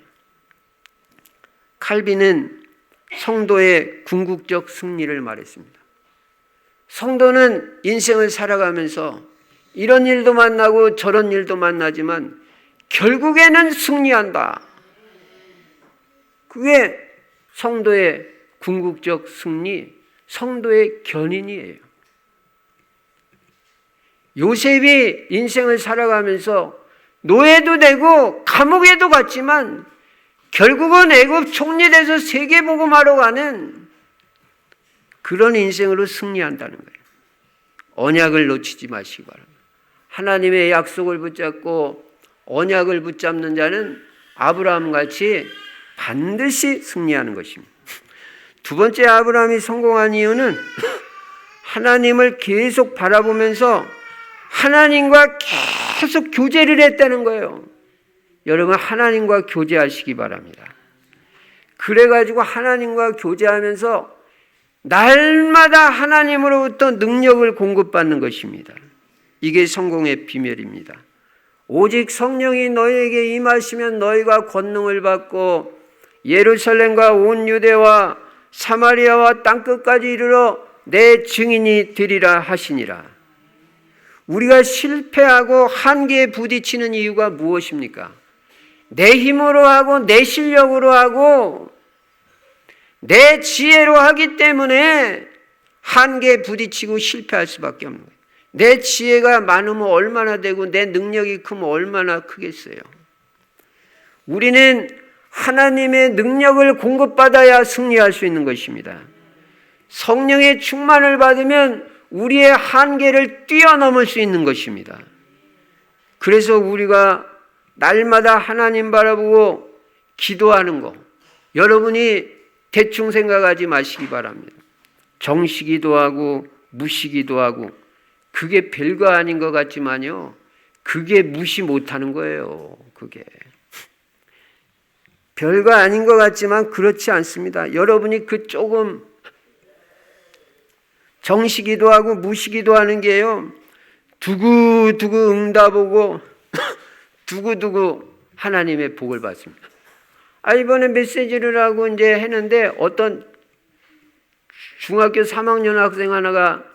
칼빈은 성도의 궁극적 승리를 말했습니다. 성도는 인생을 살아가면서 이런 일도 만나고 저런 일도 만나지만 결국에는 승리한다. 그게 성도의 궁극적 승리, 성도의 견인이에요. 요셉이 인생을 살아가면서 노예도 되고 감옥에도 갔지만 결국은 애굽 총리돼서 세계복음하러 가는 그런 인생으로 승리한다는 거예요. 언약을 놓치지 마시기 바랍니다. 하나님의 약속을 붙잡고 언약을 붙잡는 자는 아브라함같이 반드시 승리하는 것입니다. 두 번째, 아브라함이 성공한 이유는 하나님을 계속 바라보면서 하나님과 계속 교제를 했다는 거예요. 여러분, 하나님과 교제하시기 바랍니다. 그래가지고 하나님과 교제하면서 날마다 하나님으로부터 능력을 공급받는 것입니다. 이게 성공의 비밀입니다. 오직 성령이 너희에게 임하시면 너희가 권능을 받고 예루살렘과 온 유대와 사마리아와 땅끝까지 이르러 내 증인이 되리라 하시니라. 우리가 실패하고 한계에 부딪히는 이유가 무엇입니까? 내 힘으로 하고 내 실력으로 하고 내 지혜로 하기 때문에 한계에 부딪히고 실패할 수밖에 없는 거예요. 내 지혜가 많으면 얼마나 되고 내 능력이 크면 얼마나 크겠어요. 우리는 하나님의 능력을 공급받아야 승리할 수 있는 것입니다. 성령의 충만을 받으면 우리의 한계를 뛰어넘을 수 있는 것입니다. 그래서 우리가 날마다 하나님 바라보고 기도하는 거, 여러분이 대충 생각하지 마시기 바랍니다. 정시기도 하고 무시기도 하고 그게 별거 아닌 것 같지만요, 그게 무시 못하는 거예요. 그게 별거 아닌 것 같지만 그렇지 않습니다. 여러분이 그 조금 정시기도 하고 무시기도 하는 게요, 두고두고 응답하고 두고두고 하나님의 복을 받습니다. 이번에 메시지를 하고 이제 했는데 어떤 중학교 3학년 학생 하나가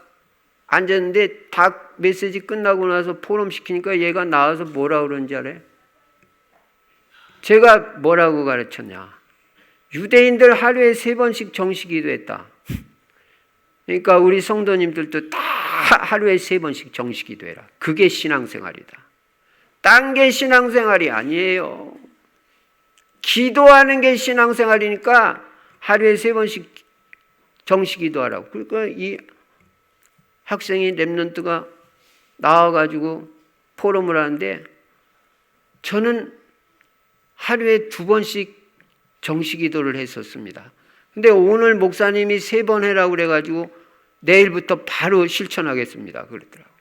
앉았는데 다 메시지 끝나고 나서 포럼 시키니까 얘가 나와서 뭐라 그러는지 알아요? 제가 뭐라고 가르쳤냐? 유대인들 하루에 3번씩 정시기도 했다. 그러니까 우리 성도님들도 다 하루에 3번씩 정시기도 해라. 그게 신앙생활이다. 딴 게 신앙생활이 아니에요. 기도하는 게 신앙생활이니까 하루에 3번씩 정시기도 하라고. 그러니까 이 학생이 랩런트가 나와가지고 포럼을 하는데 저는 하루에 2번씩 정시기도를 했었습니다. 근데 오늘 목사님이 3번 해라고 그래가지고 내일부터 바로 실천하겠습니다. 그러더라고요.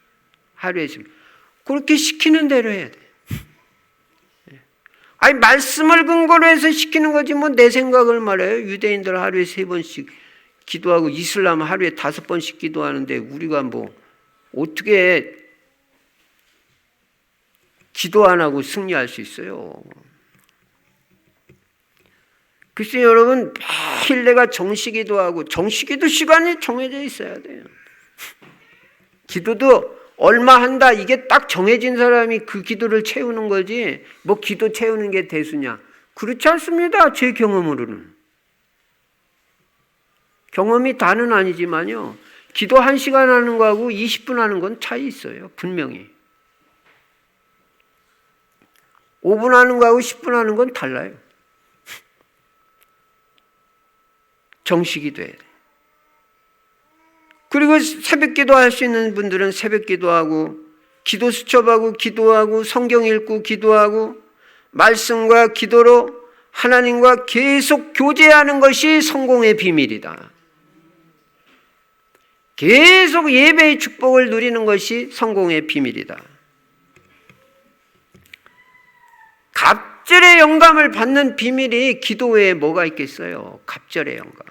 하루에 그렇게 시키는 대로 해야 돼. 말씀을 근거로 해서 시키는 거지 뭐 내 생각을 말해요. 유대인들 하루에 3번씩 기도하고 이슬람 하루에 5번씩 기도하는데 우리가 뭐 어떻게 기도 안 하고 승리할 수 있어요. 글쎄 여러분, 매일 내가 정시기도 하고 정시기도 시간이 정해져 있어야 돼요. 기도도 얼마 한다 이게 딱 정해진 사람이 그 기도를 채우는 거지 뭐 기도 채우는 게 대수냐? 그렇지 않습니다. 제 경험으로는. 경험이 다는 아니지만요, 기도 1시간 하는 거하고 20분 하는 건 차이 있어요. 분명히 5분 하는 거하고 10분 하는 건 달라요. 정시기도 해야 돼. 그리고 새벽 기도할 수 있는 분들은 새벽 기도하고 기도 수첩하고 기도하고 성경 읽고 기도하고 말씀과 기도로 하나님과 계속 교제하는 것이 성공의 비밀이다. 계속 예배의 축복을 누리는 것이 성공의 비밀이다. 갑절의 영감을 받는 비밀이 기도 외에 뭐가 있겠어요? 갑절의 영감.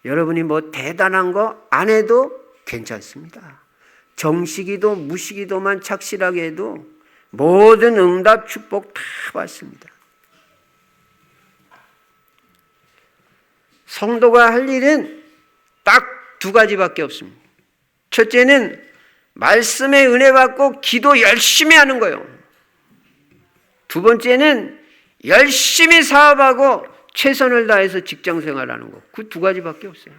여러분이 뭐 대단한 거 안 해도 괜찮습니다. 정시기도 무시기도만 착실하게 해도 모든 응답 축복 다 받습니다. 성도가 할 일은 딱 2가지밖에 없습니다. 첫째는 말씀에 은혜 받고 기도 열심히 하는 거예요. 두 번째는 열심히 사업하고 최선을 다해서 직장 생활하는 거. 그 두 가지밖에 없어요.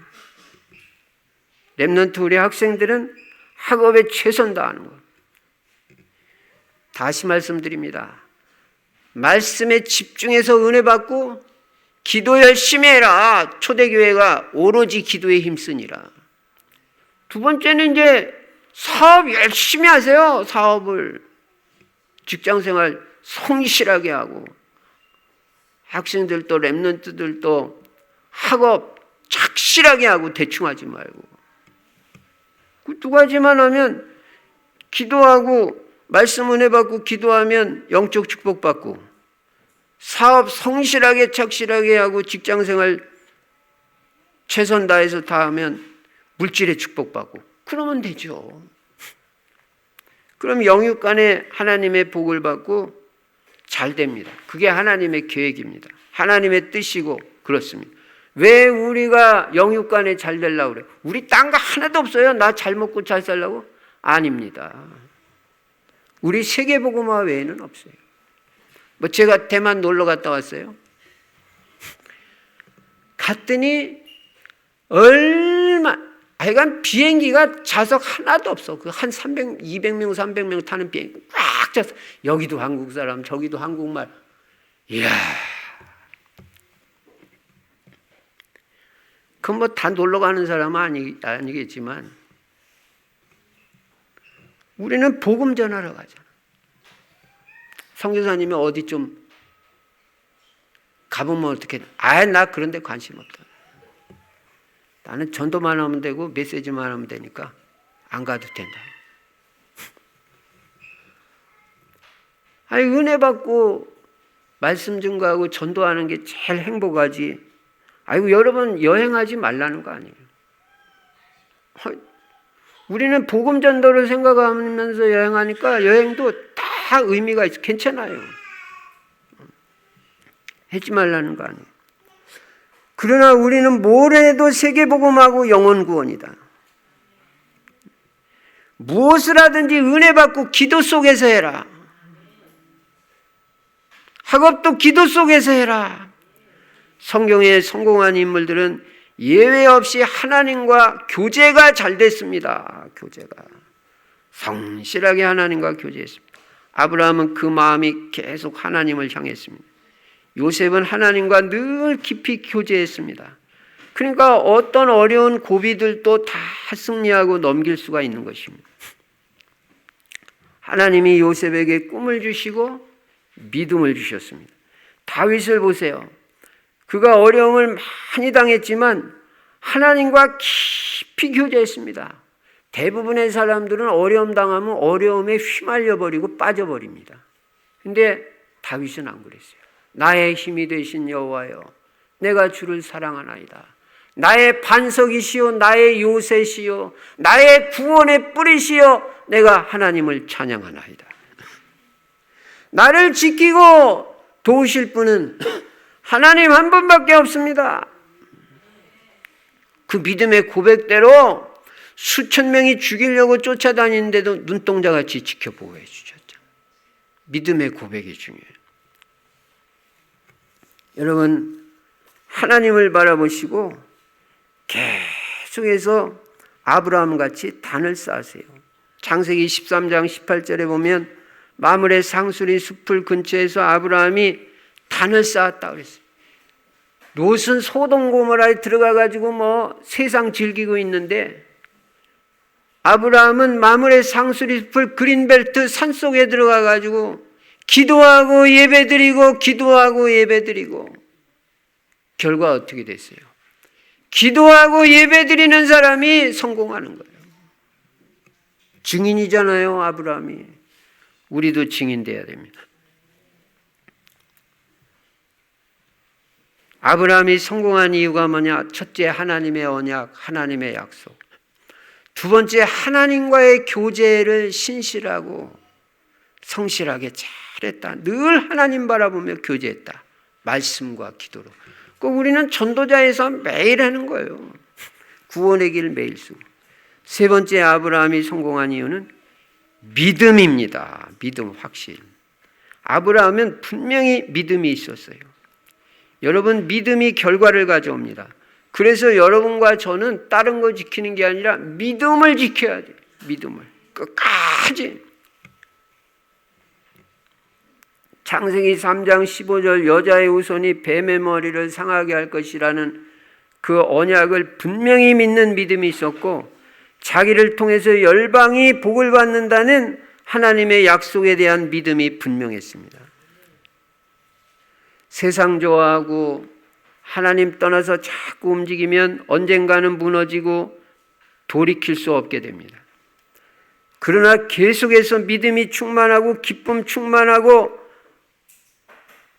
렘넌트 우리 학생들은 학업에 최선 다하는 거. 다시 말씀드립니다. 말씀에 집중해서 은혜 받고 기도 열심히 해라. 초대교회가 오로지 기도에 힘쓰니라. 두 번째는 이제 사업 열심히 하세요. 사업을. 직장생활 성실하게 하고 학생들도 렘넌트들도 학업 착실하게 하고 대충 하지 말고 그 두 가지만 하면 기도하고 말씀 은혜 받고 기도하면 영적 축복 받고 사업 성실하게 착실하게 하고 직장생활 최선 다해서 다 하면 물질의 축복 받고 그러면 되죠. 그럼 영육 간에 하나님의 복을 받고 잘 됩니다. 그게 하나님의 계획입니다. 하나님의 뜻이고 그렇습니다. 왜 우리가 영육 간에 잘 되려고 그래요? 우리 딴 거 하나도 없어요. 나 잘 먹고 잘 살려고? 아닙니다. 우리 세계복음화 외에는 없어요. 뭐 제가 대만 놀러 갔다 왔어요. 갔더니 하여간 비행기가 좌석 하나도 없어. 그 한 200명, 300명 타는 비행기 꽉 찼어. 여기도 한국 사람, 저기도 한국말. 이야. 그건 뭐 다 놀러 가는 사람은 아니겠지만 우리는 복음 전하러 가잖아. 선교사님이 어디 좀 가보면 어떻게? 나 그런 데 관심 없다. 나는 전도만 하면 되고 메시지만 하면 되니까 안 가도 된다. 은혜 받고 말씀 증거하고 전도하는 게 제일 행복하지. 여러분 여행하지 말라는 거 아니에요. 우리는 복음 전도를 생각하면서 여행하니까 여행도 다 의미가 있어. 괜찮아요. 하지 말라는 거 아니에요. 그러나 우리는 뭘 해도 세계복음하고 영혼구원이다. 무엇을 하든지 은혜 받고 기도 속에서 해라. 학업도 기도 속에서 해라. 성경에 성공한 인물들은 예외 없이 하나님과 교제가 잘 됐습니다. 교제가. 성실하게 하나님과 교제했습니다. 아브라함은 그 마음이 계속 하나님을 향했습니다. 요셉은 하나님과 늘 깊이 교제했습니다. 그러니까 어떤 어려운 고비들도 다 승리하고 넘길 수가 있는 것입니다. 하나님이 요셉에게 꿈을 주시고 믿음을 주셨습니다. 다윗을 보세요. 그가 어려움을 많이 당했지만 하나님과 깊이 교제했습니다. 대부분의 사람들은 어려움 당하면 어려움에 휘말려 버리고 빠져버립니다. 근데 다윗은 안 그랬어요. 나의 힘이 되신 여호와여, 내가 주를 사랑하나이다. 나의 반석이시요 나의 요새시요 나의 구원의 뿌리시요 내가 하나님을 찬양하나이다. 나를 지키고 도우실 분은 하나님 한 분밖에 없습니다. 그 믿음의 고백대로 수천 명이 죽이려고 쫓아다니는데도 눈동자같이 지켜보고 해주셨죠. 믿음의 고백이 중요해요. 여러분 하나님을 바라보시고 계속해서 아브라함같이 단을 쌓으세요. 창세기 13장 18절에 보면 마므레 상수리 숲을 근처에서 아브라함이 단을 쌓았다 그랬어요. 롯은 소돔 고모라에 들어가가지고 세상 즐기고 있는데 아브라함은 마므레 상수리 숲을 그린벨트 산속에 들어가가지고 기도하고 예배드리고 기도하고 예배드리고 결과 어떻게 됐어요? 기도하고 예배드리는 사람이 성공하는 거예요. 증인이잖아요, 아브라함이. 우리도 증인돼야 됩니다. 아브라함이 성공한 이유가 뭐냐? 첫째, 하나님의 언약, 하나님의 약속. 두 번째, 하나님과의 교제를 신실하고 성실하게 잘했다. 늘 하나님 바라보며 교제했다. 말씀과 기도로. 꼭 우리는 전도자에서 매일 하는 거예요. 구원의 길 매일 쓰고. 세 번째 아브라함이 성공한 이유는 믿음입니다. 믿음, 확신. 아브라함은 분명히 믿음이 있었어요. 여러분, 믿음이 결과를 가져옵니다. 그래서 여러분과 저는 다른 거 지키는 게 아니라 믿음을 지켜야 돼요. 믿음을. 끝까지. 창세기 3장 15절 여자의 후손이 뱀의 머리를 상하게 할 것이라는 그 언약을 분명히 믿는 믿음이 있었고, 자기를 통해서 열방이 복을 받는다는 하나님의 약속에 대한 믿음이 분명했습니다. 세상 좋아하고 하나님 떠나서 자꾸 움직이면 언젠가는 무너지고 돌이킬 수 없게 됩니다. 그러나 계속해서 믿음이 충만하고 기쁨 충만하고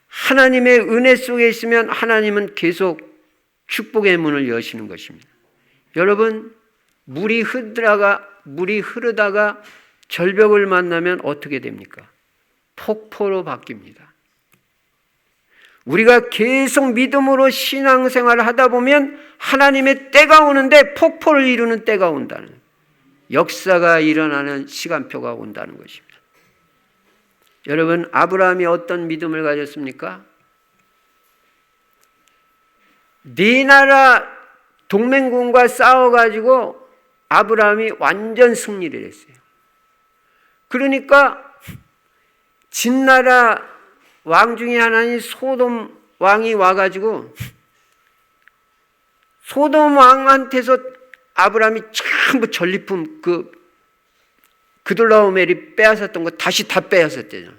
하나님의 은혜 속에 있으면 하나님은 계속 축복의 문을 여시는 것입니다. 여러분, 물이 흐르다가 절벽을 만나면 어떻게 됩니까? 폭포로 바뀝니다. 우리가 계속 믿음으로 신앙생활을 하다 보면 하나님의 때가 오는데 폭포를 이루는 때가 온다는, 역사가 일어나는 시간표가 온다는 것입니다. 여러분, 아브라함이 어떤 믿음을 가졌습니까? 네 나라 동맹군과 싸워가지고 아브라함이 완전 승리를 했어요. 그러니까 진나라 왕 중에 하나인 소돔 왕이 와가지고 소돔 왕한테서 아브라함이 전부 전리품 그돌라오멜이 빼앗았던 거 다시 다 빼앗았잖아요.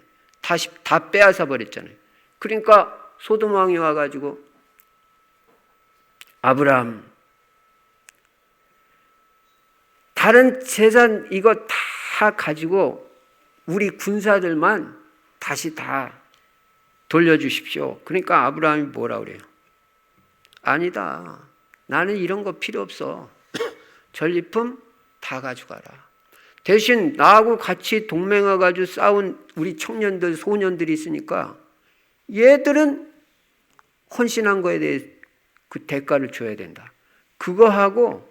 다시 다 빼앗아 버렸잖아요. 그러니까 소돔 왕이 와가지고 아브라함, 다른 재산 이거 다 가지고 우리 군사들만 다시 다 돌려주십시오. 그러니까 아브라함이 뭐라 그래요? 아니다. 나는 이런 거 필요 없어. 전리품 다 가져가라. 대신 나하고 같이 동맹해가지고 싸운 우리 청년들, 소년들이 있으니까 얘들은 헌신한 거에 대해 그 대가를 줘야 된다. 그거 하고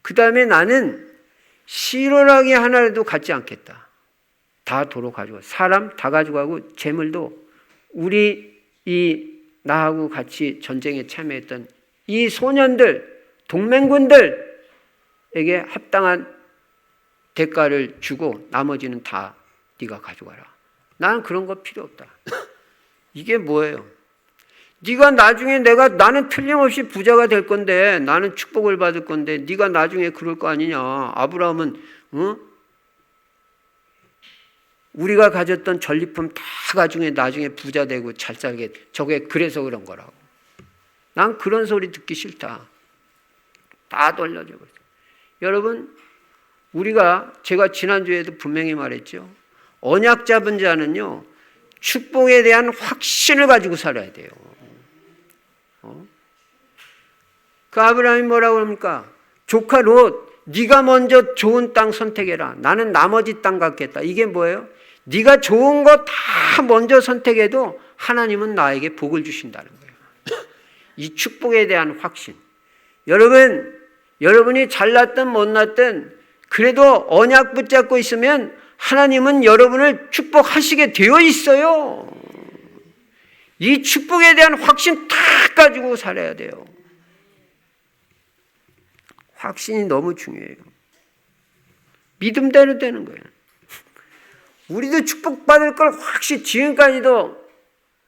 그 다음에 나는 실오라기 하나라도 갖지 않겠다. 다 도로 가지고 사람 다 가져가고 재물도 우리 나하고 같이 전쟁에 참여했던 이 소년들, 동맹군들에게 합당한 대가를 주고 나머지는 다 네가 가져가라. 나는 그런 거 필요 없다. 이게 뭐예요? 네가 나중에 나는 틀림없이 부자가 될 건데, 나는 축복을 받을 건데 네가 나중에 그럴 거 아니냐. 아브라함은 우리가 가졌던 전리품 다 가지고 나중에 부자 되고 잘 살게, 저게 그래서 그런 거라고. 난 그런 소리 듣기 싫다. 다 돌려줘 버려. 여러분, 제가 지난주에도 분명히 말했죠. 언약 잡은 자는요, 축복에 대한 확신을 가지고 살아야 돼요. 그 아브라함이 뭐라고 합니까? 조카 롯, 네가 먼저 좋은 땅 선택해라. 나는 나머지 땅 갖겠다. 이게 뭐예요? 네가 좋은 거 다 먼저 선택해도 하나님은 나에게 복을 주신다는 거예요. 이 축복에 대한 확신. 여러분이 잘났든 못났든 그래도 언약 붙잡고 있으면 하나님은 여러분을 축복하시게 되어 있어요. 이 축복에 대한 확신 다 가지고 살아야 돼요. 확신이 너무 중요해요. 믿음대로 되는 거예요. 우리도 축복받을 걸 확실히 지금까지도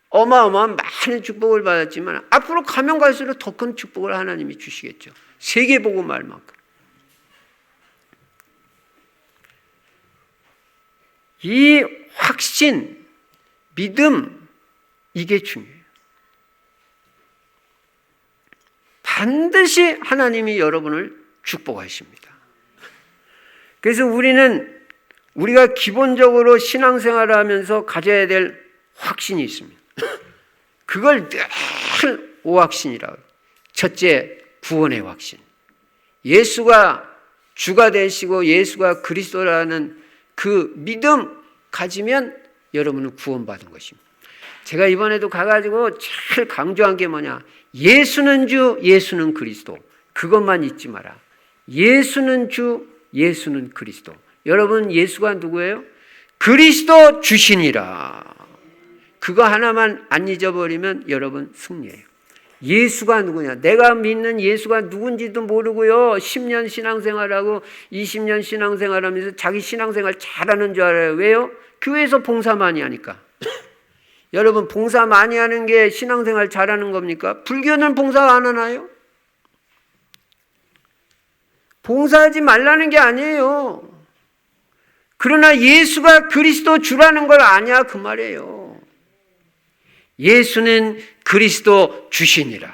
어마어마한 많은 축복을 받았지만 앞으로 가면 갈수록 더 큰 축복을 하나님이 주시겠죠. 세계복음화만큼. 이 확신, 믿음, 이게 중요해요. 반드시 하나님이 여러분을 축복하십니다. 그래서 우리가 기본적으로 신앙생활을 하면서 가져야 될 확신이 있습니다. 그걸 늘 오확신이라고 해요. 첫째, 구원의 확신. 예수가 주가 되시고 예수가 그리스도라는 그 믿음 가지면 여러분은 구원받은 것입니다. 제가 이번에도 가가지고 제일 강조한 게 뭐냐? 예수는 주, 예수는 그리스도. 그것만 잊지 마라. 예수는 주, 예수는 그리스도. 여러분, 예수가 누구예요? 그리스도 주시니라. 그거 하나만 안 잊어버리면 여러분 승리해요. 예수가 누구냐? 내가 믿는 예수가 누군지도 모르고요. 10년 신앙생활하고 20년 신앙생활하면서 자기 신앙생활 잘하는 줄 알아요. 왜요? 교회에서 봉사 많이 하니까. 여러분, 봉사 많이 하는 게 신앙생활 잘하는 겁니까? 불교는 봉사 안 하나요? 봉사하지 말라는 게 아니에요. 그러나 예수가 그리스도 주라는 걸 아냐 그 말이에요. 예수는 그리스도 주시니라.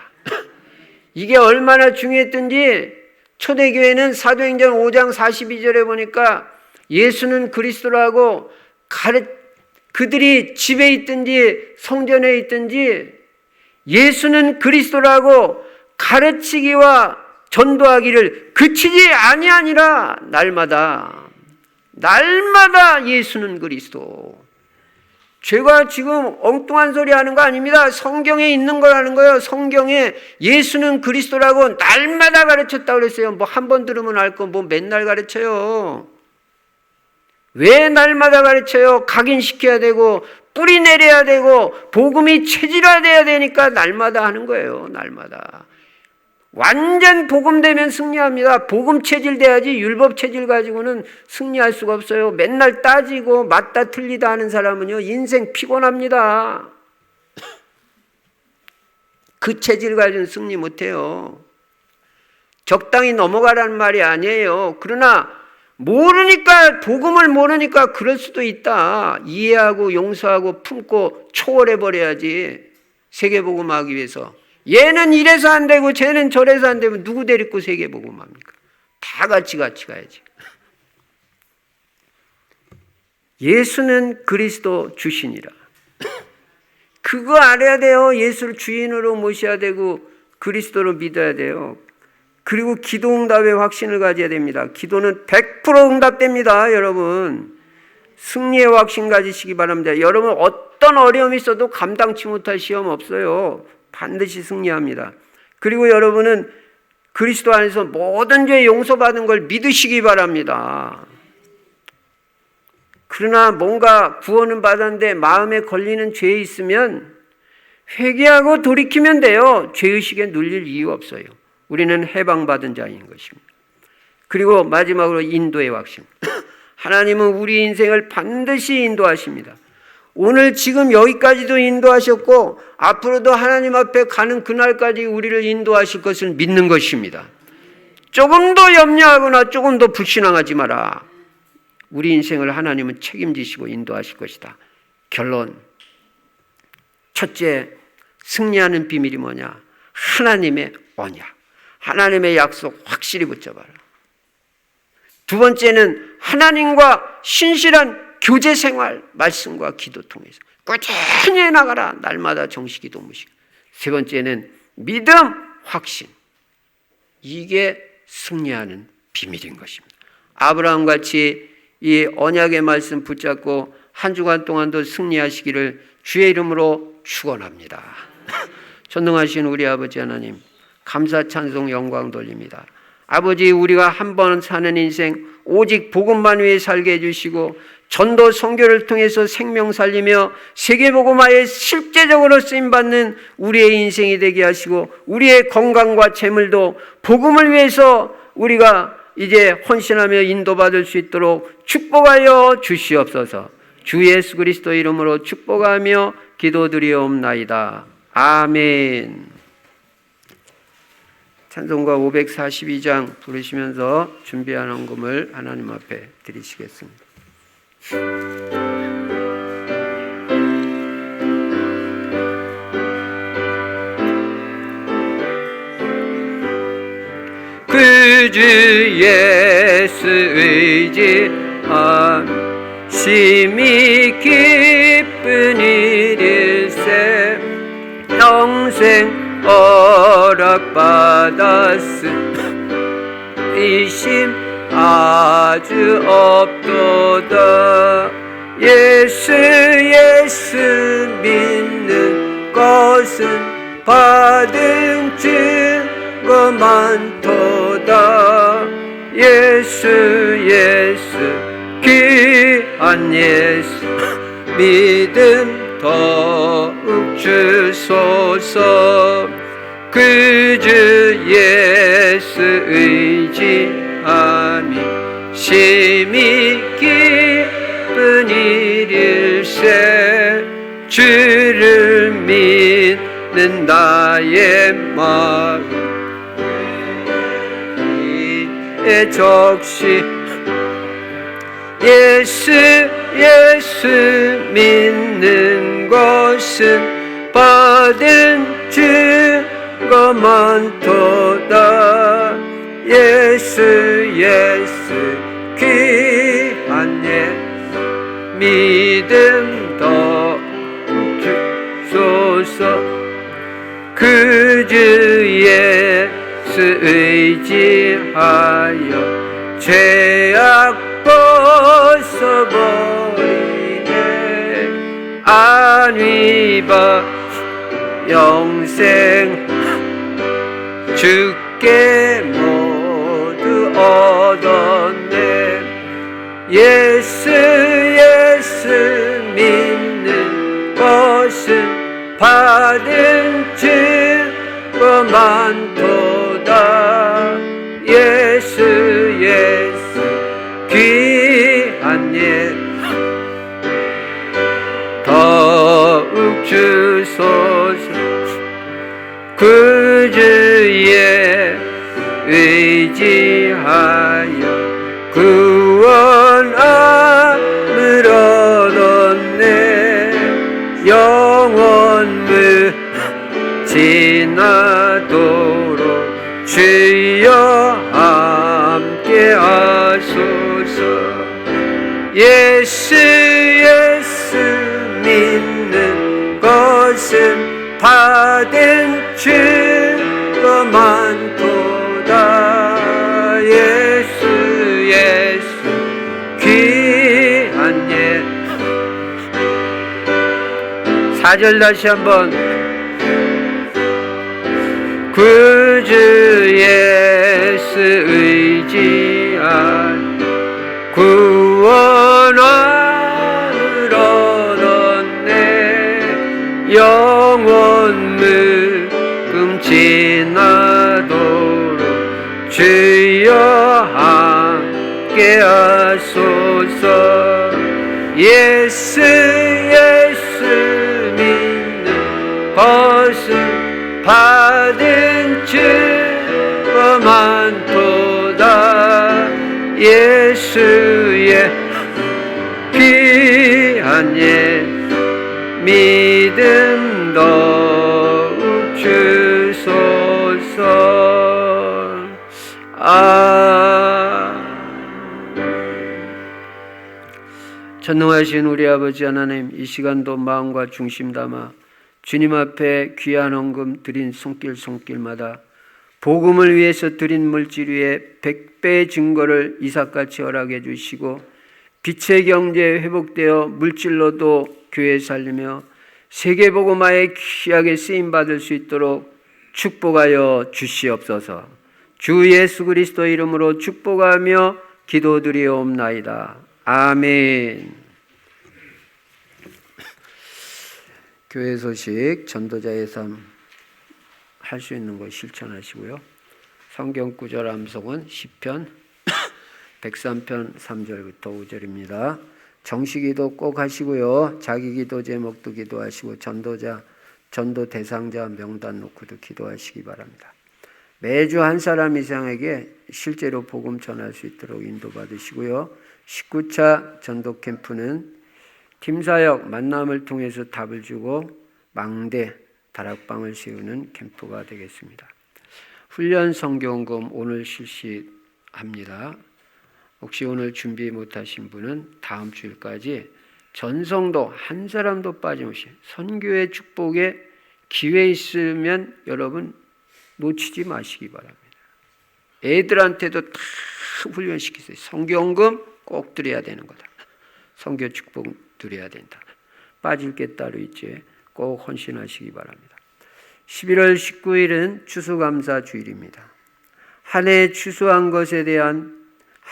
이게 얼마나 중요했던지 초대교회는 사도행전 5장 42절에 보니까 예수는 그리스도라고 그들이 집에 있든지 성전에 있든지 예수는 그리스도라고 가르치기와 전도하기를 그치지 아니하니라. 날마다 예수는 그리스도. 제가 지금 엉뚱한 소리 하는 거 아닙니다. 성경에 있는 거라는 거예요. 성경에 예수는 그리스도라고 날마다 가르쳤다고 그랬어요. 뭐 한 번 들으면 알 거 뭐 맨날 가르쳐요. 왜 날마다 가르쳐요? 각인시켜야 되고 뿌리 내려야 되고 복음이 체질화돼야 되니까 날마다 하는 거예요. 날마다. 완전 복음되면 승리합니다. 복음 체질돼야지 율법 체질 가지고는 승리할 수가 없어요. 맨날 따지고 맞다 틀리다 하는 사람은요, 인생 피곤합니다. 그 체질 가지고는 승리 못해요. 적당히 넘어가라는 말이 아니에요. 그러나 모르니까, 복음을 모르니까 그럴 수도 있다. 이해하고 용서하고 품고 초월해버려야지. 세계복음하기 위해서. 얘는 이래서 안 되고 쟤는 저래서 안 되면 누구 데리고 세계복음합니까? 다 같이 가야지. 예수는 그리스도 주시니라. 그거 알아야 돼요. 예수를 주인으로 모셔야 되고 그리스도로 믿어야 돼요. 그리고 기도 응답의 확신을 가져야 됩니다. 기도는 100% 응답됩니다. 여러분, 승리의 확신 가지시기 바랍니다. 여러분, 어떤 어려움이 있어도 감당치 못할 시험 없어요. 반드시 승리합니다. 그리고 여러분은 그리스도 안에서 모든 죄 용서받은 걸 믿으시기 바랍니다. 그러나 뭔가 구원은 받았는데 마음에 걸리는 죄 있으면 회개하고 돌이키면 돼요. 죄의식에 눌릴 이유 없어요. 우리는 해방받은 자인 것입니다. 그리고 마지막으로 인도의 확신. 하나님은 우리 인생을 반드시 인도하십니다. 오늘 지금 여기까지도 인도하셨고 앞으로도 하나님 앞에 가는 그날까지 우리를 인도하실 것을 믿는 것입니다. 조금도 염려하거나 조금도 불신앙하지 마라. 우리 인생을 하나님은 책임지시고 인도하실 것이다. 결론, 첫째, 승리하는 비밀이 뭐냐? 하나님의 언약, 하나님의 약속 확실히 붙잡아라. 두 번째는 하나님과 신실한 교제 생활, 말씀과 기도 통해서 꾸준히 해나가라. 날마다 정식기도 무식. 세 번째는 믿음, 확신. 이게 승리하는 비밀인 것입니다. 아브라함같이 이 언약의 말씀 붙잡고 한 주간 동안도 승리하시기를 주의 이름으로 축원합니다. 전능하신 우리 아버지 하나님, 감사 찬송 영광 돌립니다. 아버지, 우리가 한 번 사는 인생 오직 복음만 위해 살게 해주시고 전도 선교를 통해서 생명 살리며 세계복음화에 실제적으로 쓰임받는 우리의 인생이 되게 하시고 우리의 건강과 재물도 복음을 위해서 우리가 이제 헌신하며 인도받을 수 있도록 축복하여 주시옵소서. 주 예수 그리스도 이름으로 축복하며 기도드리옵나이다. 아멘. 찬송가 542장 부르시면서 준비한 헌금을 하나님 앞에 드리시겠습니다. 그 주 예수 의지함 심히 기쁜 일일세 평생 허락받았음 의심 아주 없도다. 예수 믿는 것은 받은 증거 많도다. 예수 예수 귀한 예수 믿음 더욱 주소서. 그 주 예수 의지하니 심히 기쁜 일일세. 주를 믿는 나의 마음 의 적시 예수 예수 믿는 것은 받은 증거 많도다. 예수 예수 귀한 예수 믿음 더 주소서. 그 주 예수 의지하여 죄악 벗어버리네. 안위와 영생 주께 모두 얻었네. 예수 예수 믿는 것은 받은 증거 많도다. 예수 예수 귀한 예수 더욱 주소서. 그 주에 의지하여 구원함을 얻었네. 영원 지나도록 주여 함께 하소서. 예수 예수 믿는 것은 받은 증거 많도다. 예수 예수 귀한 예수. 4절 다시 한번. 그 주 예수 의지한 구원함을 얻었네. 영원 묵음 지나도록 주여 함께 하소서. 예수 예수 믿는 것은 받은 증거 많도다. 예수의 귀한 예수 믿음 더욱 주소서. 전능하신 우리 아버지 하나님, 이 시간도 마음과 중심 담아 주님 앞에 귀한 헌금 드린 손길마다 복음을 위해서 드린 물질 위에 100배의 증거를 이삭같이 허락해 주시고 빛의 경제에 회복되어 물질로도 교회 살리며 세계복음화에 귀하게 쓰임받을 수 있도록 축복하여 주시옵소서. 주 예수 그리스도 이름으로 축복하며 기도드리옵나이다. 아멘. 교회 소식, 전도자의 삶 할 수 있는 거 실천하시고요. 성경 구절 암송은 시편 103편 3절부터 5절입니다. 정식기도 꼭 하시고요. 자기 기도 제목도 기도하시고 전도 대상자 명단 놓고도 기도하시기 바랍니다. 매주 한 사람 이상에게 실제로 복음 전할 수 있도록 인도받으시고요. 19차 전도 캠프는 팀사역 만남을 통해서 답을 주고 망대 다락방을 세우는 캠프가 되겠습니다. 훈련 성경금 오늘 실시합니다. 혹시 오늘 준비 못하신 분은 다음 주일까지 전성도 한 사람도 빠짐없이 선교의 축복에 기회 있으면 여러분 놓치지 마시기 바랍니다. 애들한테도 다 훈련시키세요. 성경금 꼭 드려야 되는 거다. 선교 축복 드려야 된다. 빠질 게 따로 있지. 꼭 헌신하시기 바랍니다. 11월 19일은 추수감사 주일입니다. 한 해 추수한 것에 대한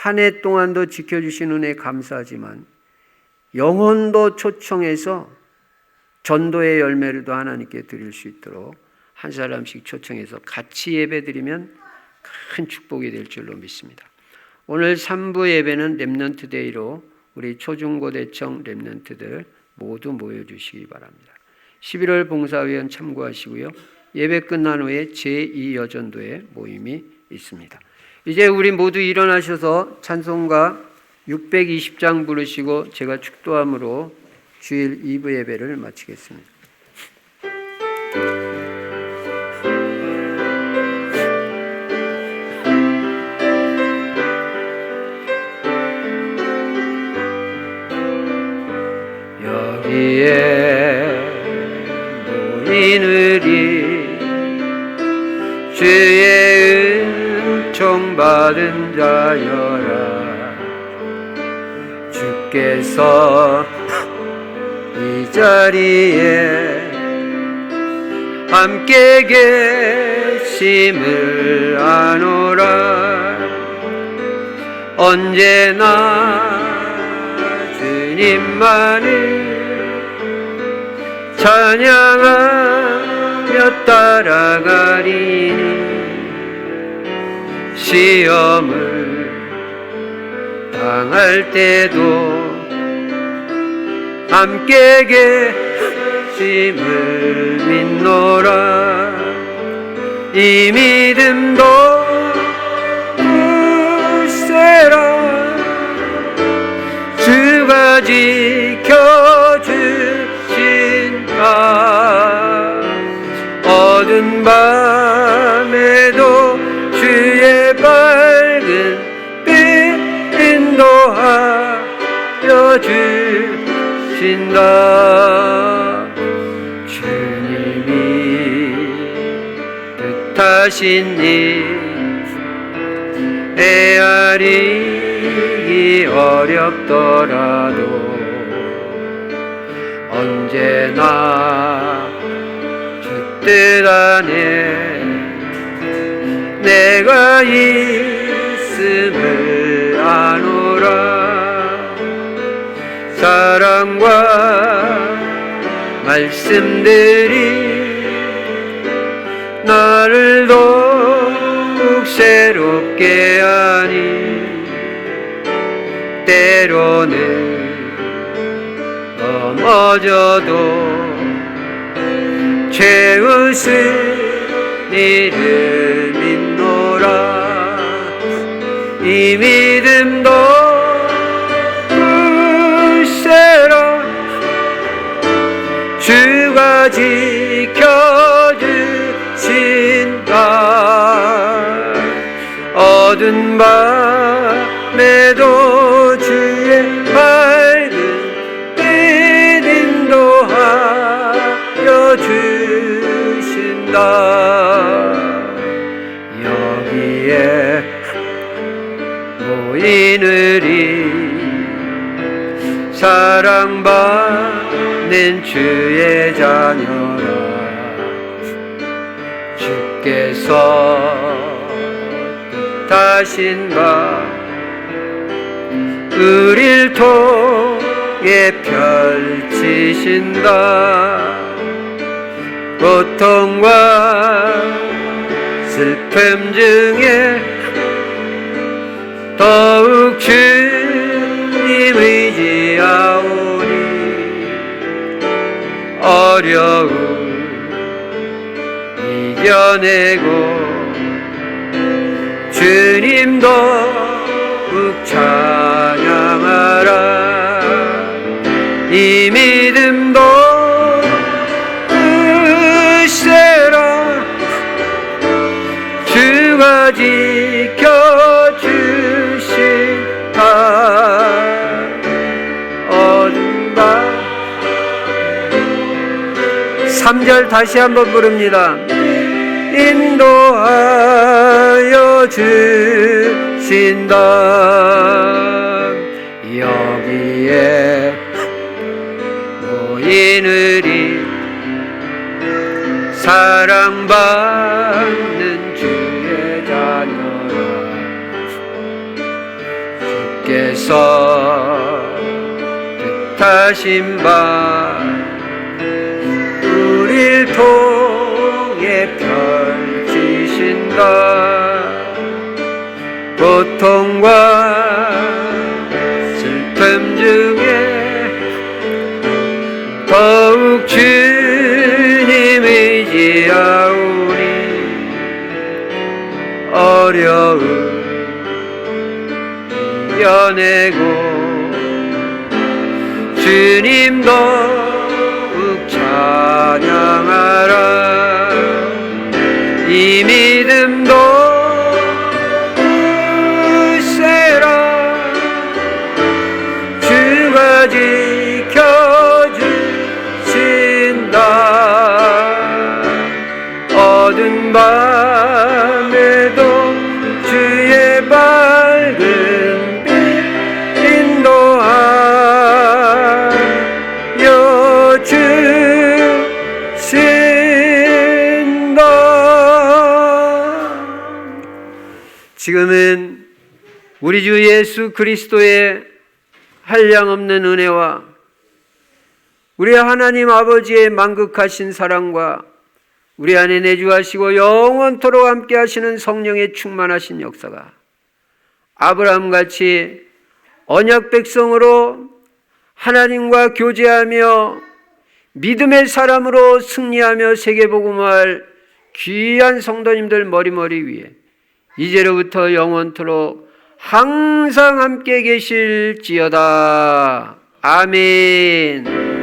한 해 동안도 지켜주신 은혜 감사하지만 영혼도 초청해서 전도의 열매를도 하나님께 드릴 수 있도록 한 사람씩 초청해서 같이 예배드리면 큰 축복이 될 줄로 믿습니다. 오늘 3부 예배는 렘넌트 데이로 우리 초중고대청 렘넌트들 모두 모여주시기 바랍니다. 11월 봉사위원 참고하시고요. 예배 끝난 후에 제2여전도회 모임이 있습니다. 이제 우리 모두 일어나셔서 찬송가 620장 부르시고 제가 축도함으로 주일 2부 예배를 마치겠습니다. 여기에 모이느리 주의 은총 받은 자여라. 주께서 이 자리에 함께 계심을 아노라. 언제나 주님만을 찬양하며 따라가리니 시험을 당할 때도 함께 계심을 믿노라. 이 믿음도 굳세라. 주가 지켜주신다. 어두운 밤에도 주의 밝은 빛 인도하여 주신다. 주님이 뜻하신 일 헤아리기 어렵더라도 언제나 주 뜻 안에 내가 있음을 아노라. 사랑과 말씀들이 나를 더욱 새롭게 하니 때로는 넘어져도 죄웃을 일을 믿노라. 이 믿음도 굳세라. 주가 지켜주신다. 어두운 밤에도 주의 밝은 빛 인도하여 주신다. 여기에 모이느리 사랑받는 주의 자녀라. 주께서 뜻하신 바 우릴 통해 펼치신다. 고통과 슬픔 중에 더욱 주님 의지하오니 어려움 이겨내고 주님 더욱 찬양하라. 이 믿음도 굳세라. 주가 지켜주신다. 어두운 밤 3절 다시 한번 부릅니다. 인도하여 주신다. 여기에 모이느리 사랑받는 주의 자녀라. 하신 바 우릴 통해 펼치신다. 고통과 슬픔 중에 더욱 주님 의지하오니 어려움 이겨내고 주님 더욱 찬양하라. 이 믿음도 세라. 주가 지켜주신다. 어두운 밤에도 주의 밝은 빛 인도하여 주신다. 지금은 우리 주 예수 그리스도의 한량없는 은혜와 우리 하나님 아버지의 만극하신 사랑과 우리 안에 내주하시고 영원토록 함께 하시는 성령의 충만하신 역사가 아브라함같이 언약 백성으로 하나님과 교제하며 믿음의 사람으로 승리하며 세계복음할 귀한 성도님들 머리머리 위에 이제로부터 영원토록 항상 함께 계실지어다. 아멘.